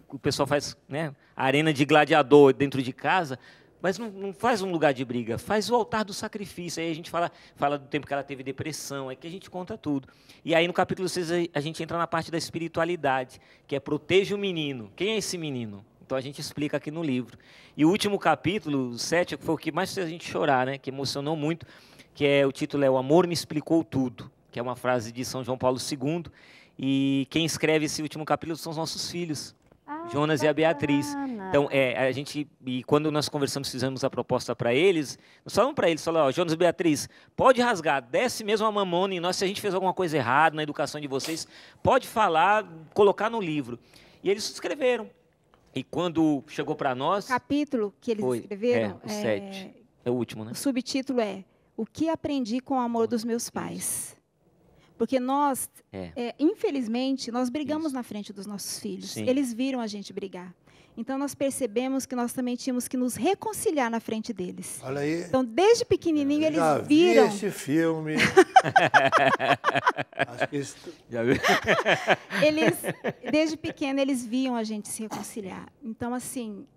o pessoal faz, né, a arena de gladiador dentro de casa, mas não faz um lugar de briga, faz o altar do sacrifício. Aí a gente fala do tempo que ela teve depressão, aí que a gente conta tudo. E aí no capítulo 6 a gente entra na parte da espiritualidade, que é proteja o menino. Quem é esse menino? Então a gente explica aqui no livro. E o último capítulo, o 7, foi o que mais fez a gente chorar, né? Que emocionou muito, que o título é O Amor Me Explicou Tudo, que é uma frase de São João Paulo II. E quem escreve esse último capítulo são os nossos filhos, Jonas e a Beatriz. Então, e quando nós conversamos, fizemos a proposta para eles, nós falamos para eles, Jonas e Beatriz, pode rasgar, desce mesmo a mamona em nós, se a gente fez alguma coisa errada na educação de vocês, pode falar, colocar no livro. E eles escreveram. E quando chegou para nós... O capítulo que eles escreveram... o 7. É o último, né? O subtítulo é O que aprendi com o amor dos meus pais. Porque nós, infelizmente, nós brigamos na frente dos nossos filhos. Sim. Eles viram a gente brigar. Então, nós percebemos que nós também tínhamos que nos reconciliar na frente deles. Olha aí. Então, desde pequenininho, eles Já viram... vi esse filme. Acho que isso... Já viu? Desde pequeno, eles viam a gente se reconciliar. Então, assim,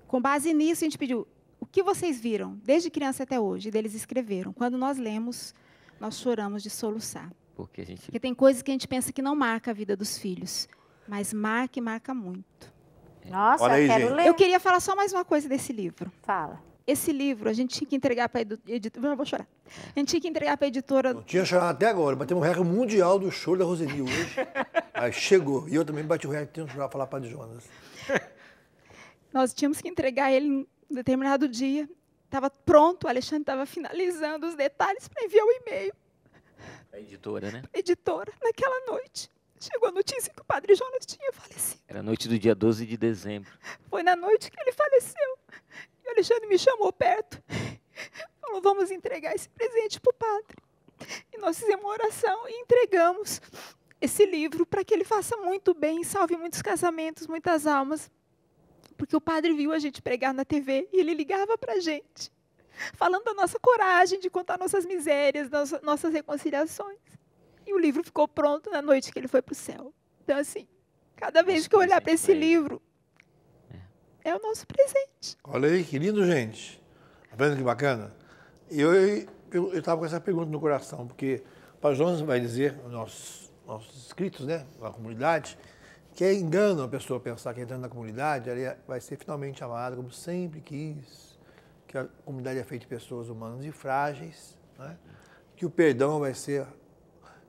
com base nisso, a gente pediu, o que vocês viram, desde criança até hoje? E eles escreveram. Quando nós lemos, nós choramos de soluçar. Porque tem coisas que a gente pensa que não marca a vida dos filhos, mas marca e marca muito. Nossa, Olha aí, eu quero gente. ler. Eu queria falar só mais uma coisa desse livro. Fala. Esse livro, a gente tinha que entregar para a editora... Eu vou chorar. A gente tinha que entregar para a editora... Não tinha chorado até agora, batemos o recorde mundial do choro da Roseli hoje. Aí chegou. E eu também bati o recorde, tenho que chorar, falar para Jonas. Nós tínhamos que entregar ele em um determinado dia. Estava pronto, o Alexandre estava finalizando os detalhes para enviar o e-mail. A editora, né? A editora, naquela noite. Chegou a notícia que o padre Jonas tinha falecido. Era a noite do dia 12 de dezembro. Foi na noite que ele faleceu. E o Alexandre me chamou perto. Falou, vamos entregar esse presente para o padre. E nós fizemos uma oração e entregamos esse livro para que ele faça muito bem, salve muitos casamentos, muitas almas. Porque o padre viu a gente pregar na TV e ele ligava para a gente, falando da nossa coragem de contar nossas misérias, nossas reconciliações. E o livro ficou pronto na noite que ele foi para o céu. Então, assim, cada vez que eu olhar para esse livro, é o nosso presente. Olha aí, que lindo, gente. Tá vendo que bacana? Eu estava com essa pergunta no coração, porque o Padre Jonas vai dizer, nossos inscritos, né, na comunidade, que é engano a pessoa pensar que entrando na comunidade, ela vai ser finalmente amada como sempre quis, que a comunidade é feita de pessoas humanas e frágeis, né? Que o perdão vai ser...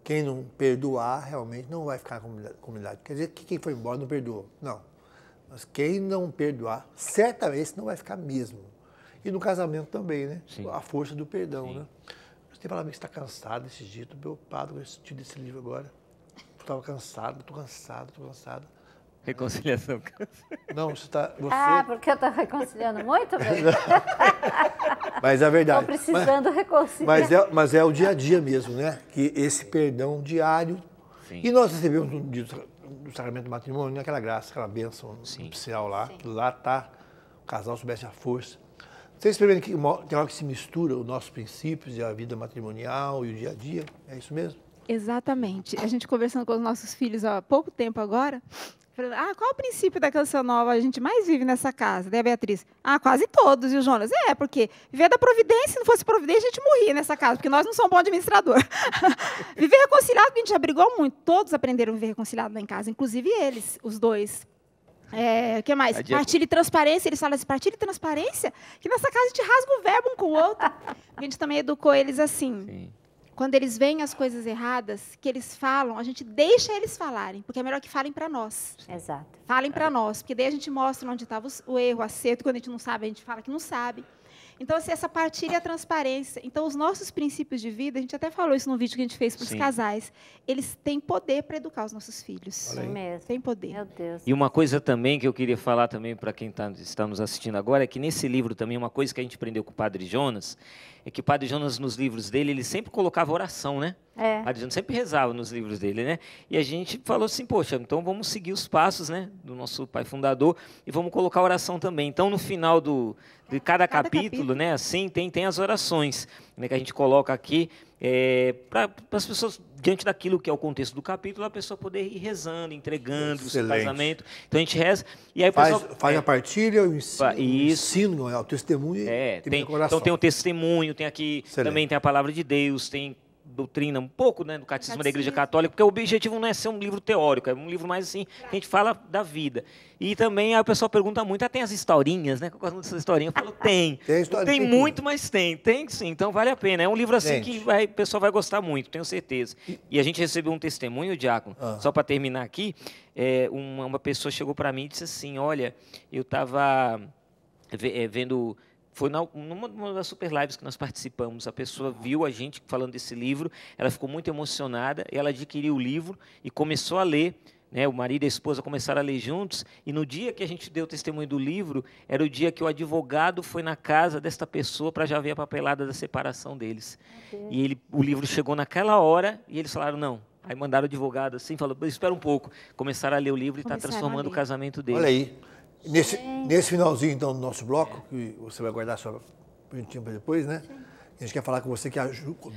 Quem não perdoar, realmente, não vai ficar na comunidade. Quer dizer que quem foi embora não perdoou. Não. Mas quem não perdoar, certamente não vai ficar mesmo. E no casamento também, né? Sim. A força do perdão, Sim. né? Você tem falado que está cansado esses dias. Estou preocupado com esse tipo desse livro agora. Eu estava cansado, estou cansado. Reconciliação. Não, você está... Ah, porque eu estou reconciliando muito bem. Mas é verdade. Estou precisando reconciliar. Mas é o dia a dia mesmo, né? Que esse perdão diário. Sim. E nós recebemos do sacramento do matrimônio, né? Aquela graça, aquela bênção nupcial lá. Sim. Que lá está, o casal soubesse a força. Vocês percebem que tem hora que se mistura os nossos princípios e a vida matrimonial e o dia a dia? É isso mesmo? Exatamente. A gente conversando com os nossos filhos há pouco tempo agora, falando, qual o princípio da canção nova a gente mais vive nessa casa? Daí a Beatriz, quase todos. E o Jonas, porque viver da providência, se não fosse providência, a gente morria nessa casa, porque nós não somos bons administradores. Viver reconciliado, que a gente já brigou muito. Todos aprenderam a viver reconciliado lá em casa, inclusive eles, os dois. O que mais? Partilha e transparência. Eles falam assim, partilha e transparência, que nessa casa a gente rasga o verbo um com o outro. A gente também educou eles assim. Sim. Quando eles veem as coisas erradas, que eles falam, a gente deixa eles falarem, porque é melhor que falem para nós. Exato. Falem para nós, porque daí a gente mostra onde estava o erro, o acerto. Quando a gente não sabe, a gente fala que não sabe. Então, assim, essa partilha e a transparência. Então, os nossos princípios de vida, a gente até falou isso no vídeo que a gente fez para os casais, eles têm poder para educar os nossos filhos. Sim mesmo. Tem poder. Meu Deus. E uma coisa também que eu queria falar também para quem está nos assistindo agora, é que nesse livro também, uma coisa que a gente aprendeu com o Padre Jonas, é que o Padre Jonas, nos livros dele, ele sempre colocava oração, né? O Padre Jonas sempre rezava nos livros dele, né? E a gente falou assim, poxa, então vamos seguir os passos, né, do nosso pai fundador e vamos colocar oração também. Então, no final de cada capítulo, né, assim, tem as orações, né, que a gente coloca aqui, para as pessoas, diante daquilo que é o contexto do capítulo, a pessoa poder ir rezando, entregando o seu casamento. Então, a gente reza. E aí, faz a partilha, o ensino, o testemunho. Então, tem o testemunho, tem aqui, também tem a palavra de Deus, tem doutrina, um pouco, né, do catecismo da Igreja Católica, porque o objetivo não é ser um livro teórico, é um livro mais assim, que a gente fala da vida. E também a pessoa pergunta muito, tem as historinhas, né? Eu gosto muito dessas historinhas. Eu falo, tem muito, mas tem sim, então vale a pena. É um livro assim que o pessoal vai gostar muito, tenho certeza. E a gente recebeu um testemunho, Diácono, só para terminar aqui, uma pessoa chegou para mim e disse assim, olha, eu estava vendo... Foi numa das super lives que nós participamos, a pessoa viu a gente falando desse livro, ela ficou muito emocionada, e ela adquiriu o livro e começou a ler né, o marido e a esposa começaram a ler juntos, e no dia que a gente deu o testemunho do livro, era o dia que o advogado foi na casa desta pessoa para já ver a papelada da separação deles. E o livro chegou naquela hora, e eles falaram, não. Aí mandaram o advogado assim, falou, espera um pouco. Começaram a ler o livro e está transformando o casamento deles. Olha aí, nesse finalzinho então do nosso bloco, que você vai guardar só bonitinho para depois, né? Sim. A gente quer falar com você que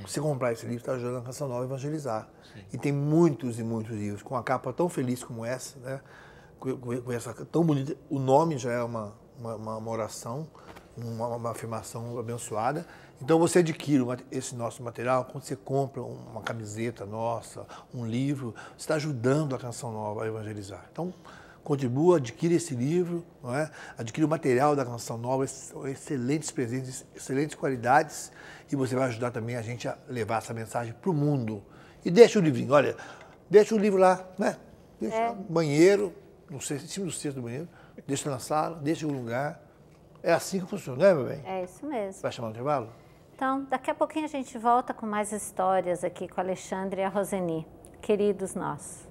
você comprar esse livro está ajudando a Canção Nova a evangelizar. Sim. E tem muitos e muitos livros, com uma capa tão feliz como essa, né? Com essa tão bonita. O nome já é uma oração, uma afirmação abençoada. Então você adquire esse nosso material, quando você compra uma camiseta nossa, um livro, você está ajudando a Canção Nova a evangelizar. Então, contribua, adquira esse livro, não é? Adquira o material da Canção Nova, excelentes presentes, excelentes qualidades, e você vai ajudar também a gente a levar essa mensagem para o mundo. E deixa o livrinho, olha, deixa o livro lá, né? Deixa no banheiro, não sei, em cima do cesto do banheiro, deixa na sala, deixa em algum lugar. É assim que funciona, não é, meu bem? É isso mesmo. Vai chamar no intervalo? Então, daqui a pouquinho a gente volta com mais histórias aqui com o Alexandre e a Roseni, queridos nossos.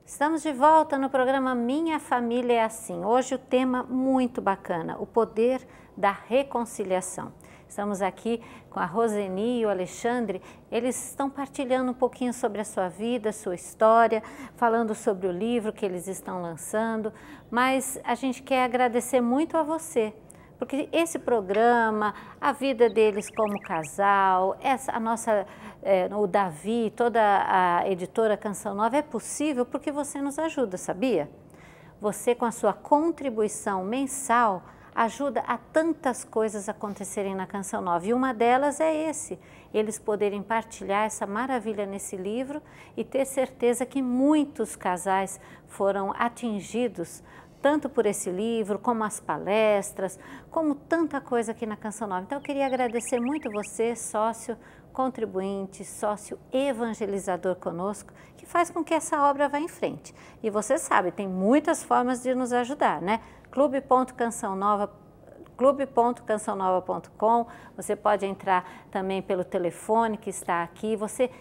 Estamos de volta no programa Minha Família é Assim. Hoje o tema muito bacana, o poder da reconciliação. Estamos aqui com a Roseni e o Alexandre, eles estão partilhando um pouquinho sobre a sua vida, sua história, falando sobre o livro que eles estão lançando, mas a gente quer agradecer muito a você, porque esse programa, a vida deles como casal, o Davi, toda a editora Canção Nova é possível porque você nos ajuda, sabia? Você com a sua contribuição mensal ajuda a tantas coisas acontecerem na Canção Nova. E uma delas é eles poderem partilhar essa maravilha nesse livro e ter certeza que muitos casais foram atingidos tanto por esse livro, como as palestras, como tanta coisa aqui na Canção Nova. Então, eu queria agradecer muito você, sócio contribuinte, sócio evangelizador conosco, que faz com que essa obra vá em frente. E você sabe, tem muitas formas de nos ajudar, né? clube.cançãonova.com, você pode entrar também pelo telefone que está aqui, você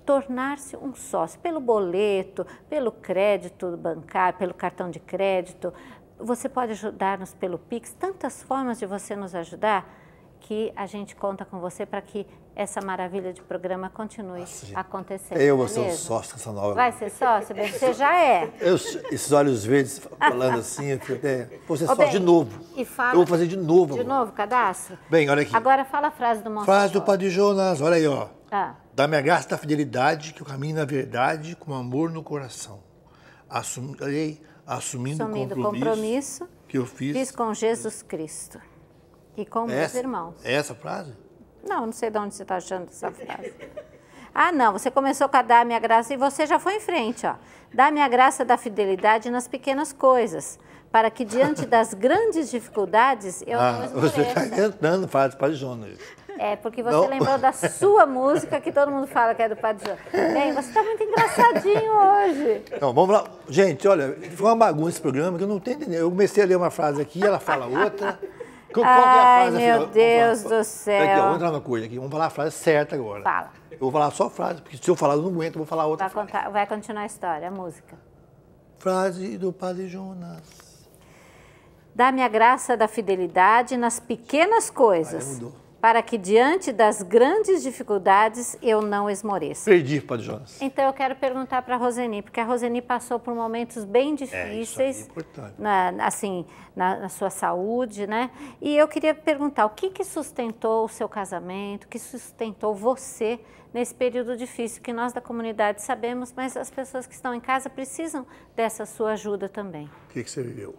tornar-se um sócio, pelo boleto, pelo crédito bancário, pelo cartão de crédito, você pode ajudar-nos pelo Pix, tantas formas de você nos ajudar, que a gente conta com você para que essa maravilha de programa continue acontecendo. Eu vou ser um sócio dessa nova. Vai ser sócio? Você já é. Esses olhos verdes falando assim, eu fico até... Vou ser sócio de novo. E fala, eu vou fazer de novo. De novo, cadastro? Bem, olha aqui. Agora fala a frase do Monsenhor. Frase do Padre Jonas, olha aí, ó. Dá-me a graça da fidelidade, que eu caminho na verdade, com amor no coração. Assumindo o compromisso que eu fiz com Jesus Cristo. E com meus irmãos. É essa frase? Não sei de onde você está achando essa frase. Ah, não, você começou com a dar-me a graça e você já foi em frente, ó. Dá-me a graça da fidelidade nas pequenas coisas, para que diante das grandes dificuldades eu não esmoreça. Você está inventando frase do Padre Jonas. É, porque você lembrou da sua música, que todo mundo fala que é do Padre Jonas. Bem, você está muito engraçadinho hoje. Não, vamos lá. Gente, olha, foi uma bagunça esse programa que eu não estou entendendo. Eu comecei a ler uma frase aqui, ela fala outra. Qual que é a frase? Ai, meu Deus do céu. Aqui, ó, vamos entrar numa coisa aqui. Vamos falar a frase certa agora. Fala. Eu vou falar só a frase, porque se eu falar, eu não aguento, eu vou falar outra frase. Vai continuar a história, a música. Frase do Padre Jonas. Dá-me a graça da fidelidade nas pequenas coisas, para que diante das grandes dificuldades eu não esmoreça. Perdi, Padre Jonas. Então eu quero perguntar para a Roseni, porque a Roseni passou por momentos bem difíceis, importante. Na sua saúde, né? E eu queria perguntar, o que sustentou o seu casamento, o que sustentou você nesse período difícil que nós da comunidade sabemos, mas as pessoas que estão em casa precisam dessa sua ajuda também. O que você viveu?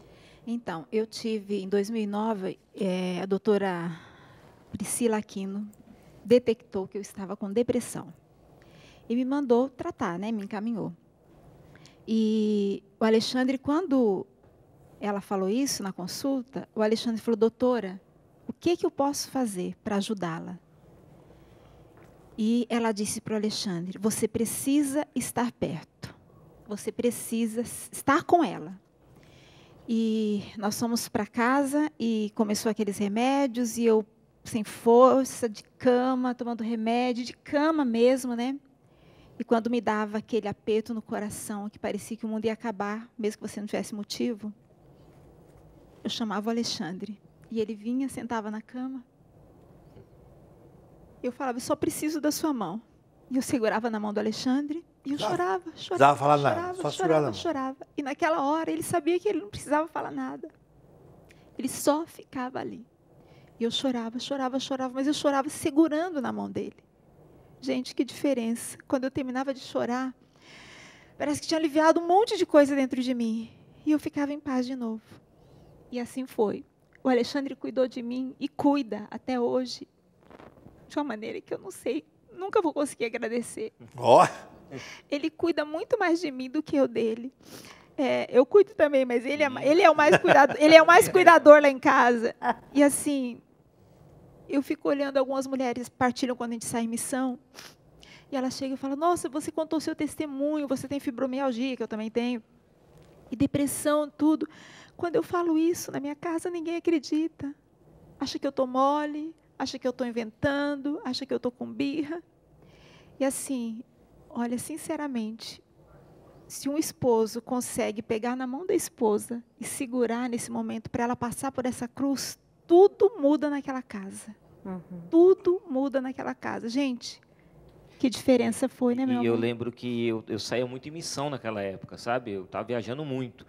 Então, eu tive, em 2009, a doutora Priscila Aquino detectou que eu estava com depressão e me mandou tratar, né? Me encaminhou. E o Alexandre, quando ela falou isso na consulta, o Alexandre falou, doutora, o que eu posso fazer para ajudá-la? E ela disse para o Alexandre, você precisa estar perto, você precisa estar com ela. E nós fomos para casa e começou aqueles remédios e eu sem força, de cama, tomando remédio, de cama mesmo, né? E quando me dava aquele aperto no coração, que parecia que o mundo ia acabar, mesmo que você não tivesse motivo, eu chamava o Alexandre. E ele vinha, sentava na cama. Eu falava, eu só preciso da sua mão. E eu segurava na mão do Alexandre e eu chorava. Precisava falar nada, só segurar na mão. Chorava. E naquela hora ele sabia que ele não precisava falar nada. Ele só ficava ali. E eu chorava, mas eu chorava segurando na mão dele. Gente, que diferença. Quando eu terminava de chorar, parece que tinha aliviado um monte de coisa dentro de mim. E eu ficava em paz de novo. E assim foi. O Alexandre cuidou de mim e cuida até hoje de uma maneira que eu não sei, nunca vou conseguir agradecer. Ó! Ele cuida muito mais de mim do que eu dele. Eu cuido também, mas ele é o mais cuidador, ele é o mais cuidador lá em casa. E assim, eu fico olhando, algumas mulheres partilham quando a gente sai em missão, e ela chega e fala, nossa, você contou o seu testemunho, você tem fibromialgia, que eu também tenho, e depressão, tudo. Quando eu falo isso na minha casa, ninguém acredita. Acha que eu estou mole, acha que eu estou inventando, acha que eu estou com birra. E assim, olha, sinceramente, se um esposo consegue pegar na mão da esposa e segurar nesse momento para ela passar por essa cruz, tudo muda naquela casa. Tudo muda naquela casa. Gente, que diferença foi, né, meu amor? E eu lembro que eu saía muito em missão naquela época, sabe? Eu estava viajando muito.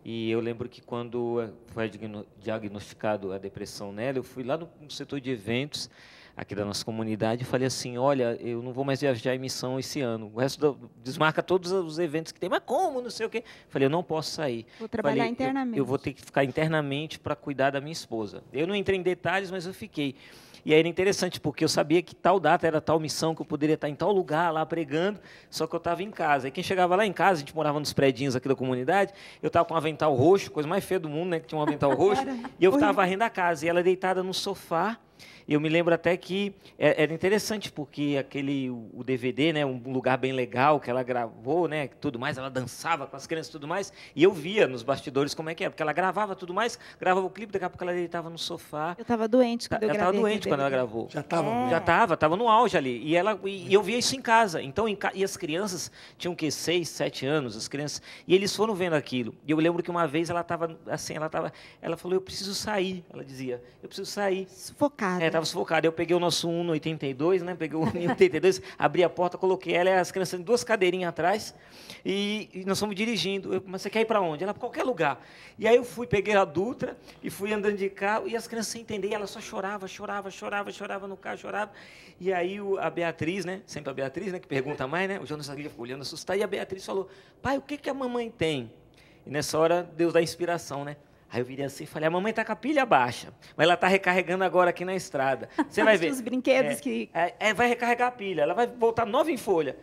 E eu lembro que quando foi diagnosticado a depressão nela, eu fui lá no setor de eventos aqui da nossa comunidade e falei assim, olha, eu não vou mais viajar em missão esse ano. O resto desmarca todos os eventos que tem. Mas como? Não sei o quê. Falei, eu não posso sair. Vou trabalhar internamente. Eu vou ter que ficar internamente para cuidar da minha esposa. Eu não entrei em detalhes, mas eu fiquei. E aí era interessante, porque eu sabia que tal data era tal missão, que eu poderia estar em tal lugar, lá pregando, só que eu estava em casa. E quem chegava lá em casa, a gente morava nos predinhos aqui da comunidade, eu estava com um avental roxo, coisa mais feia do mundo, né, que tinha um avental roxo, e eu estava varrendo a casa, e ela deitada no sofá. Eu me lembro até que era interessante, porque o DVD, né, um lugar bem legal que ela gravou, né, tudo mais, ela dançava com as crianças e tudo mais, e eu via nos bastidores como é que era, porque ela gravava tudo mais, gravava o clipe, daqui a pouco ela deitava no sofá. Eu estava doente quando eu gravei. Ela estava doente quando ela gravou. Já estava? Já estava no auge ali. E eu via isso em casa. Então, e as crianças tinham o quê? 6, 7 anos, as crianças, e eles foram vendo aquilo. E eu lembro que uma vez ela estava assim, ela falou, eu preciso sair, ela dizia, eu preciso sair. Sufocada. Estava sufocado. Eu peguei o nosso Uno 82, né? Peguei o Uno 82, abri a porta, coloquei ela e as crianças em 2 cadeirinhas atrás e nós fomos dirigindo. Mas você quer ir para onde? Ela, para qualquer lugar. E aí eu peguei a Dutra e fui andando de carro e as crianças sem entender. E ela só chorava no carro, chorava. E aí a Beatriz, né? Sempre a Beatriz, né? Que pergunta mais, né? O Jonas Aguilha ficou olhando assustado. E a Beatriz falou, pai, o que a mamãe tem? E nessa hora, Deus dá inspiração, né? Aí eu virei assim e falei, a mamãe está com a pilha baixa, mas ela está recarregando agora aqui na estrada. Você vai ver. Os brinquedos que... vai recarregar a pilha, ela vai voltar nova em folha.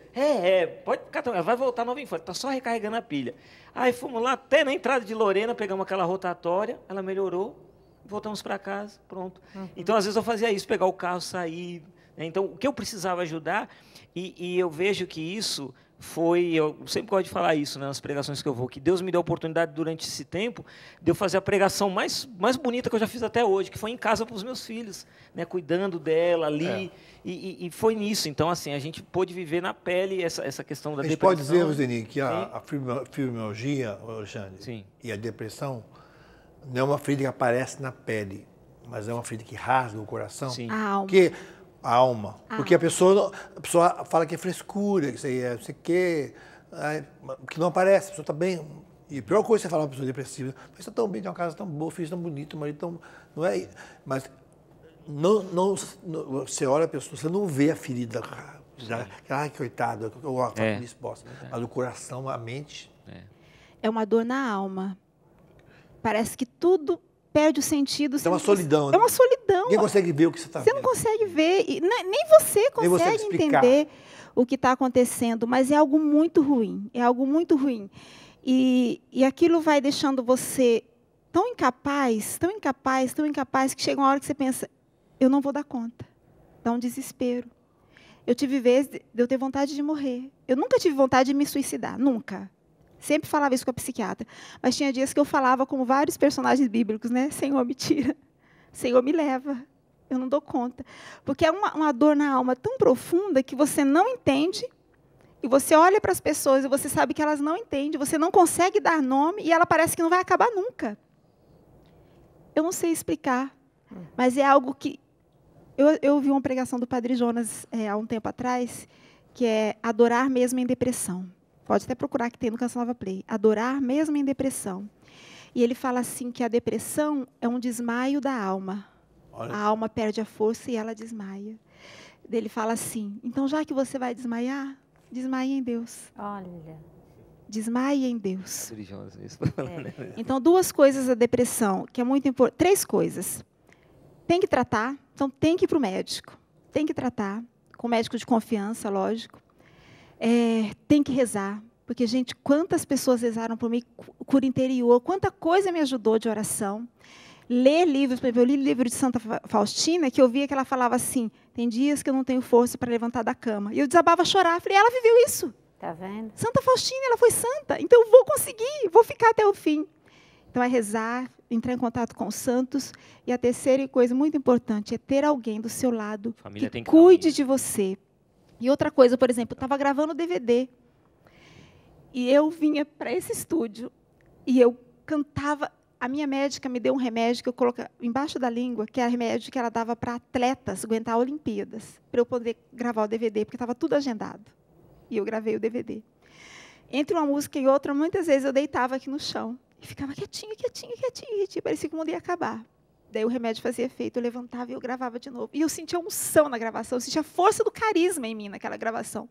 Pode ficar, ela vai voltar nova em folha, está só recarregando a pilha. Aí fomos lá, até na entrada de Lorena, pegamos aquela rotatória, ela melhorou, voltamos para casa, pronto. Então, às vezes eu fazia isso, pegar o carro, sair. Né? Então, o que eu precisava ajudar, e eu vejo que isso... eu sempre gosto de falar isso, né, nas pregações que eu vou, que Deus me deu a oportunidade durante esse tempo de eu fazer a pregação mais bonita que eu já fiz até hoje, que foi em casa para os meus filhos, né, cuidando dela ali, e foi nisso. Então, assim, a gente pôde viver na pele essa questão da depressão. A gente pode dizer, Roseni, que a fibromialgia, Alexandre, Sim. E a depressão não é uma ferida que aparece na pele, mas é uma ferida que rasga o coração. Sim. A alma. A alma. Porque a pessoa fala que é frescura, que isso aí é não sei o quê, que não aparece, a pessoa está bem. E a pior coisa é você falar uma pessoa depressiva, mas está tão bem, tem uma casa tão boa, filho tão bonito, marido tão... Não é, mas não, você olha a pessoa, você não vê a ferida, ai, coitado, eu a família exposta. Mas o coração, a mente... É uma dor na alma. Parece que tudo... perde o sentido. É uma solidão. É uma solidão. Ninguém consegue ver o que você está vendo. Você não consegue ver. E nem você consegue entender o que está acontecendo. Mas é algo muito ruim. É algo muito ruim. E aquilo vai deixando você tão incapaz, que chega uma hora que você pensa, eu não vou dar conta. Dá um desespero. Eu tive vezes de eu ter vontade de morrer. Eu nunca tive vontade de me suicidar. Nunca. Sempre falava isso com a psiquiatra. Mas tinha dias que eu falava como vários personagens bíblicos, né? Senhor, me tira. Senhor, me leva. Eu não dou conta. Porque é uma dor na alma tão profunda que você não entende e você olha para as pessoas e você sabe que elas não entendem, você não consegue dar nome e ela parece que não vai acabar nunca. Eu não sei explicar, mas é algo que... Eu ouvi uma pregação do Padre Jonas há um tempo atrás, que é adorar mesmo em depressão. Pode até procurar, que tem no Canção Nova Play. Adorar mesmo em depressão. E ele fala assim que a depressão é um desmaio da alma. Olha. A alma perde a força e ela desmaia. Ele fala assim, então já que você vai desmaiar, desmaie em Deus. Olha. Desmaie em Deus. É. Então, 2 coisas da depressão, que é muito importante. 3 coisas. Tem que tratar, então tem que ir para o médico. Tem que tratar, com médico de confiança, lógico. Tem que rezar, porque, gente, quantas pessoas rezaram por mim, cura interior, quanta coisa me ajudou de oração. Ler livros, por exemplo, eu li o livro de Santa Faustina, que eu via que ela falava assim, tem dias que eu não tenho força para levantar da cama. E eu desabava a chorar, falei, ela viveu isso. Tá vendo? Santa Faustina, ela foi santa, então eu vou conseguir, vou ficar até o fim. Então, é rezar, entrar em contato com os santos. E a terceira coisa muito importante é ter alguém do seu lado que cuide de você. E outra coisa, por exemplo, eu estava gravando DVD. E eu vinha para esse estúdio e eu cantava. A minha médica me deu um remédio que eu coloquei embaixo da língua, que era remédio que ela dava para atletas aguentar Olimpíadas, para eu poder gravar o DVD, porque estava tudo agendado. E eu gravei o DVD. Entre uma música e outra, muitas vezes eu deitava aqui no chão. E ficava quietinha, quietinha, quietinha, quietinha. Parecia que o mundo ia acabar. Daí o remédio fazia efeito, eu levantava e eu gravava de novo. E eu sentia unção na gravação, eu sentia a força do carisma em mim naquela gravação.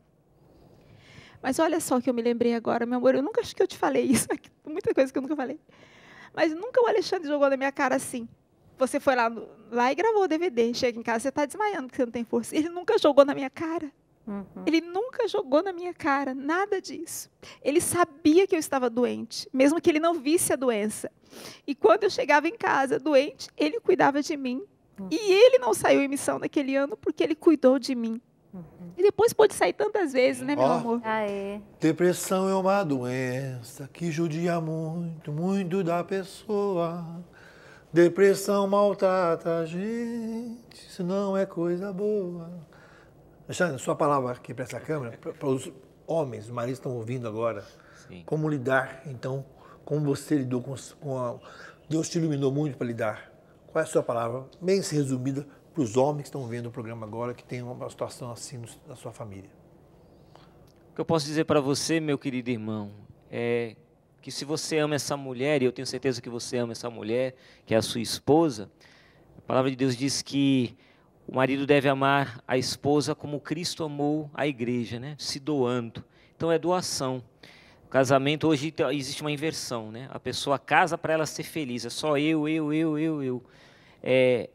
Mas olha só que eu me lembrei agora, meu amor, eu nunca acho que eu te falei isso. Muita coisa que eu nunca falei. Mas nunca o Alexandre jogou na minha cara assim. Você foi lá e gravou o DVD. Chega em casa, você está desmaiando porque você não tem força. Ele nunca jogou na minha cara. Ele nunca jogou na minha cara, nada disso. Ele sabia que eu estava doente, mesmo que ele não visse a doença. E quando eu chegava em casa doente, ele cuidava de mim. E ele não saiu em missão naquele ano porque ele cuidou de mim. E depois pôde sair tantas vezes, né, meu amor? Depressão é uma doença que judia muito, muito da pessoa. Depressão maltrata a gente, isso não é coisa boa. Alexandre, sua palavra aqui para essa câmera, para os homens, os maridos estão ouvindo agora. Sim. Como lidar, então, como você lidou Deus te iluminou muito para lidar. Qual é a sua palavra, bem resumida, para os homens que estão vendo o programa agora, que tem uma situação assim na sua família? O que eu posso dizer para você, meu querido irmão, é que se você ama essa mulher, e eu tenho certeza que você ama essa mulher, que é a sua esposa, a palavra de Deus diz que o marido deve amar a esposa como Cristo amou a igreja, né? Se doando. Então é doação. O casamento, hoje existe uma inversão, né? A pessoa casa para ela ser feliz, é só eu.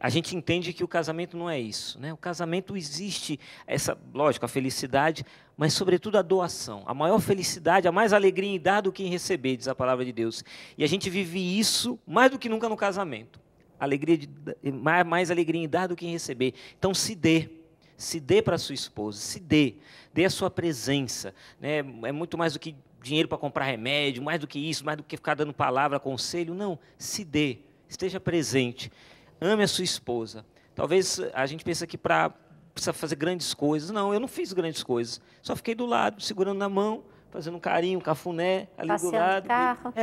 A gente entende que o casamento não é isso, né? O casamento existe, lógico, a felicidade, mas sobretudo a doação. A maior felicidade, a mais alegria em dar do que em receber, diz a palavra de Deus. E a gente vive isso mais do que nunca no casamento. Mais alegria em dar do que em receber. Então se dê para a sua esposa, dê a sua presença, né? É muito mais do que dinheiro para comprar remédio, mais do que isso, mais do que ficar dando palavra, conselho, não, se dê, esteja presente, ame a sua esposa. Talvez a gente pense que precisa fazer grandes coisas, não, eu não fiz grandes coisas, só fiquei do lado, segurando na mão, fazendo um carinho, um cafuné, ali passeando do lado. Carro.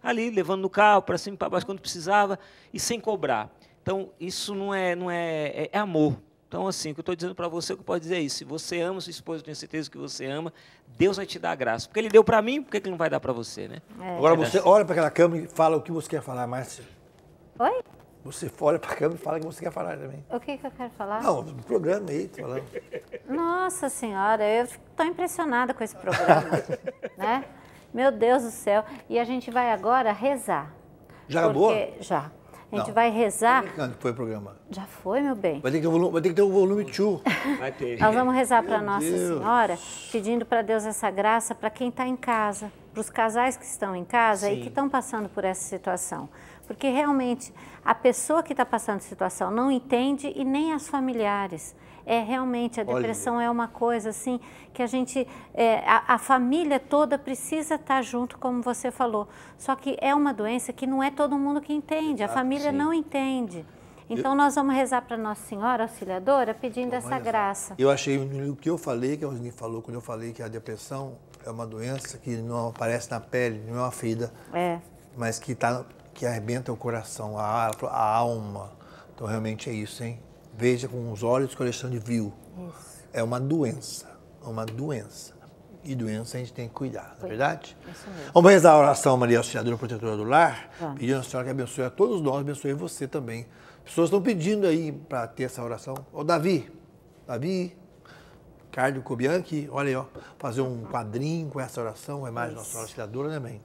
Ali, levando no carro, para cima e para baixo, quando precisava, e sem cobrar. Então, isso é amor. Então, assim, o que eu estou dizendo para você, o que eu posso dizer é isso. Se você ama sua esposa, eu tenho certeza que você ama, Deus vai te dar a graça. Porque Ele deu para mim, por que Ele não vai dar para você, né? Agora você olha para aquela câmera e fala o que você quer falar, Márcia. Oi? Você olha para a câmera e fala o que você quer falar também. O que eu quero falar? Não, do programa aí, tô falando. Nossa Senhora, eu estou impressionada com esse programa, né? Meu Deus do céu. E a gente vai agora rezar. Já acabou? Já. A gente vai rezar. Quando foi o programa? Já foi, meu bem. Vai ter que ter o volume 2. Vai ter. Nós vamos rezar para Nossa Senhora, pedindo para Deus essa graça para quem está em casa, para os casais que estão em casa e que estão passando por essa situação. Porque realmente a pessoa que está passando situação não entende e nem as familiares. Realmente, a depressão é uma coisa assim que a gente, a família toda precisa estar junto, como você falou. Só que é uma doença que não é todo mundo que entende, a família não entende. Então nós vamos rezar para Nossa Senhora Auxiliadora pedindo essa graça. Eu achei o que eu falei, que a Rosine falou quando eu falei que a depressão é uma doença que não aparece na pele, não é uma ferida, mas que arrebenta o coração, a alma. Então realmente é isso, hein? Veja com os olhos que o Alexandre viu. Isso. É uma doença, E doença a gente tem que cuidar, não é verdade? Isso mesmo. Vamos rezar a oração Maria Auxiliadora Protetora do Lar? Vamos. Pedindo a Senhora que abençoe a todos nós, abençoe você também. Pessoas estão pedindo aí para ter essa oração. Ô Davi, Cardio Cobianchi, olha aí, ó, fazer um quadrinho com essa oração, a imagem da Nossa Senhora Auxiliadora também.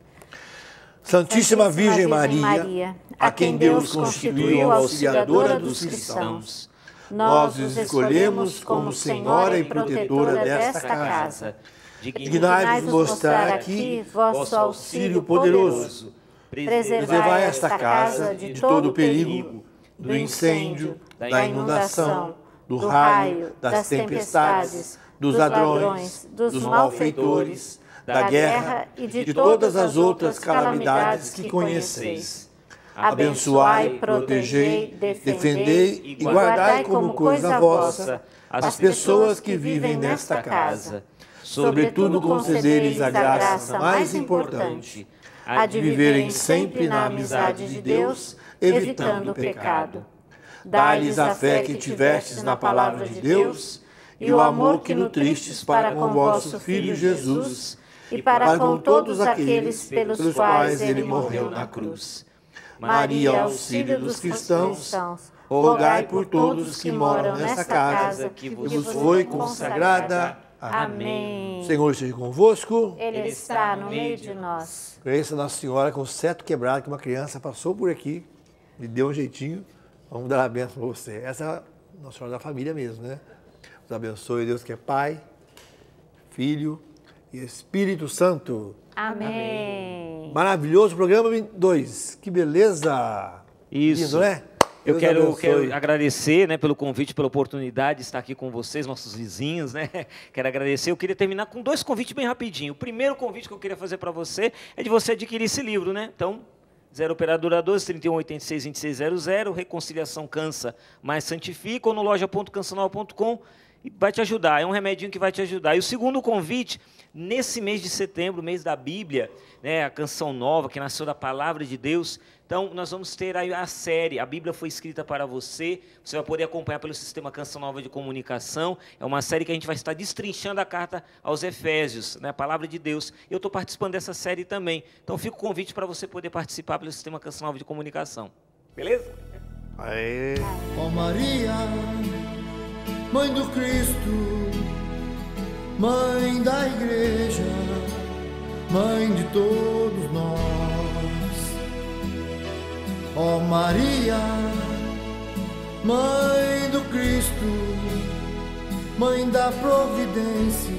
Santíssima Virgem Maria, a quem Deus constituiu auxiliadora dos cristãos, nós os escolhemos como Senhora e Protetora desta casa. Dignai-vos mostrar aqui vosso auxílio poderoso. Preservai esta casa de todo o perigo, do incêndio, da inundação, do raio, das tempestades, dos ladrões, dos malfeitores, da guerra e de todas as outras calamidades que conheceis. Abençoai, protegei, defendei e guardai como coisa vossa as pessoas que vivem nesta casa. Sobretudo concederes a graça mais importante, a de viverem sempre na amizade de Deus, evitando o pecado. Dá-lhes a fé que tivestes na palavra de Deus e o amor que nutristes para com vosso Filho Jesus e para com todos aqueles pelos quais ele morreu na cruz. Maria, auxílio dos cristãos, rogai por todos os que moram nesta casa que vos foi consagrada. Amém. O Senhor esteja convosco. Ele está no meio de nós. Graça Nossa Senhora com o cetro quebrado, que uma criança passou por aqui, me deu um jeitinho, vamos dar a bênção para você. Essa é a Nossa Senhora da família mesmo, né? Nos abençoe, Deus que é Pai, Filho e Espírito Santo. Amém. Maravilhoso programa 2. Que beleza! Isso. Lindo, né? Eu Deus quero abençoe. agradecer, né, pelo convite, pela oportunidade de estar aqui com vocês, nossos vizinhos, né? Quero agradecer. Eu queria terminar com 2 convites bem rapidinho. O primeiro convite que eu queria fazer para você é de você adquirir esse livro, né? Então, 0 Operadora 12 31 86 2600, Reconciliação Cansa Mais Santifica, ou no loja.cansanova.com, e vai te ajudar. É um remedinho que vai te ajudar. E o segundo convite, nesse mês de setembro, mês da Bíblia, né, a canção nova que nasceu da Palavra de Deus. Então, nós vamos ter aí a série, a Bíblia foi escrita para você, você vai poder acompanhar pelo sistema Canção Nova de Comunicação, é uma série que a gente vai estar destrinchando a carta aos Efésios, né, a Palavra de Deus, eu estou participando dessa série também, então fica o convite para você poder participar pelo sistema Canção Nova de Comunicação, beleza? Aê. Ó Maria, Mãe do Cristo, Mãe da Igreja, Mãe de todos nós. Ó Maria, Mãe do Cristo, Mãe da Providência,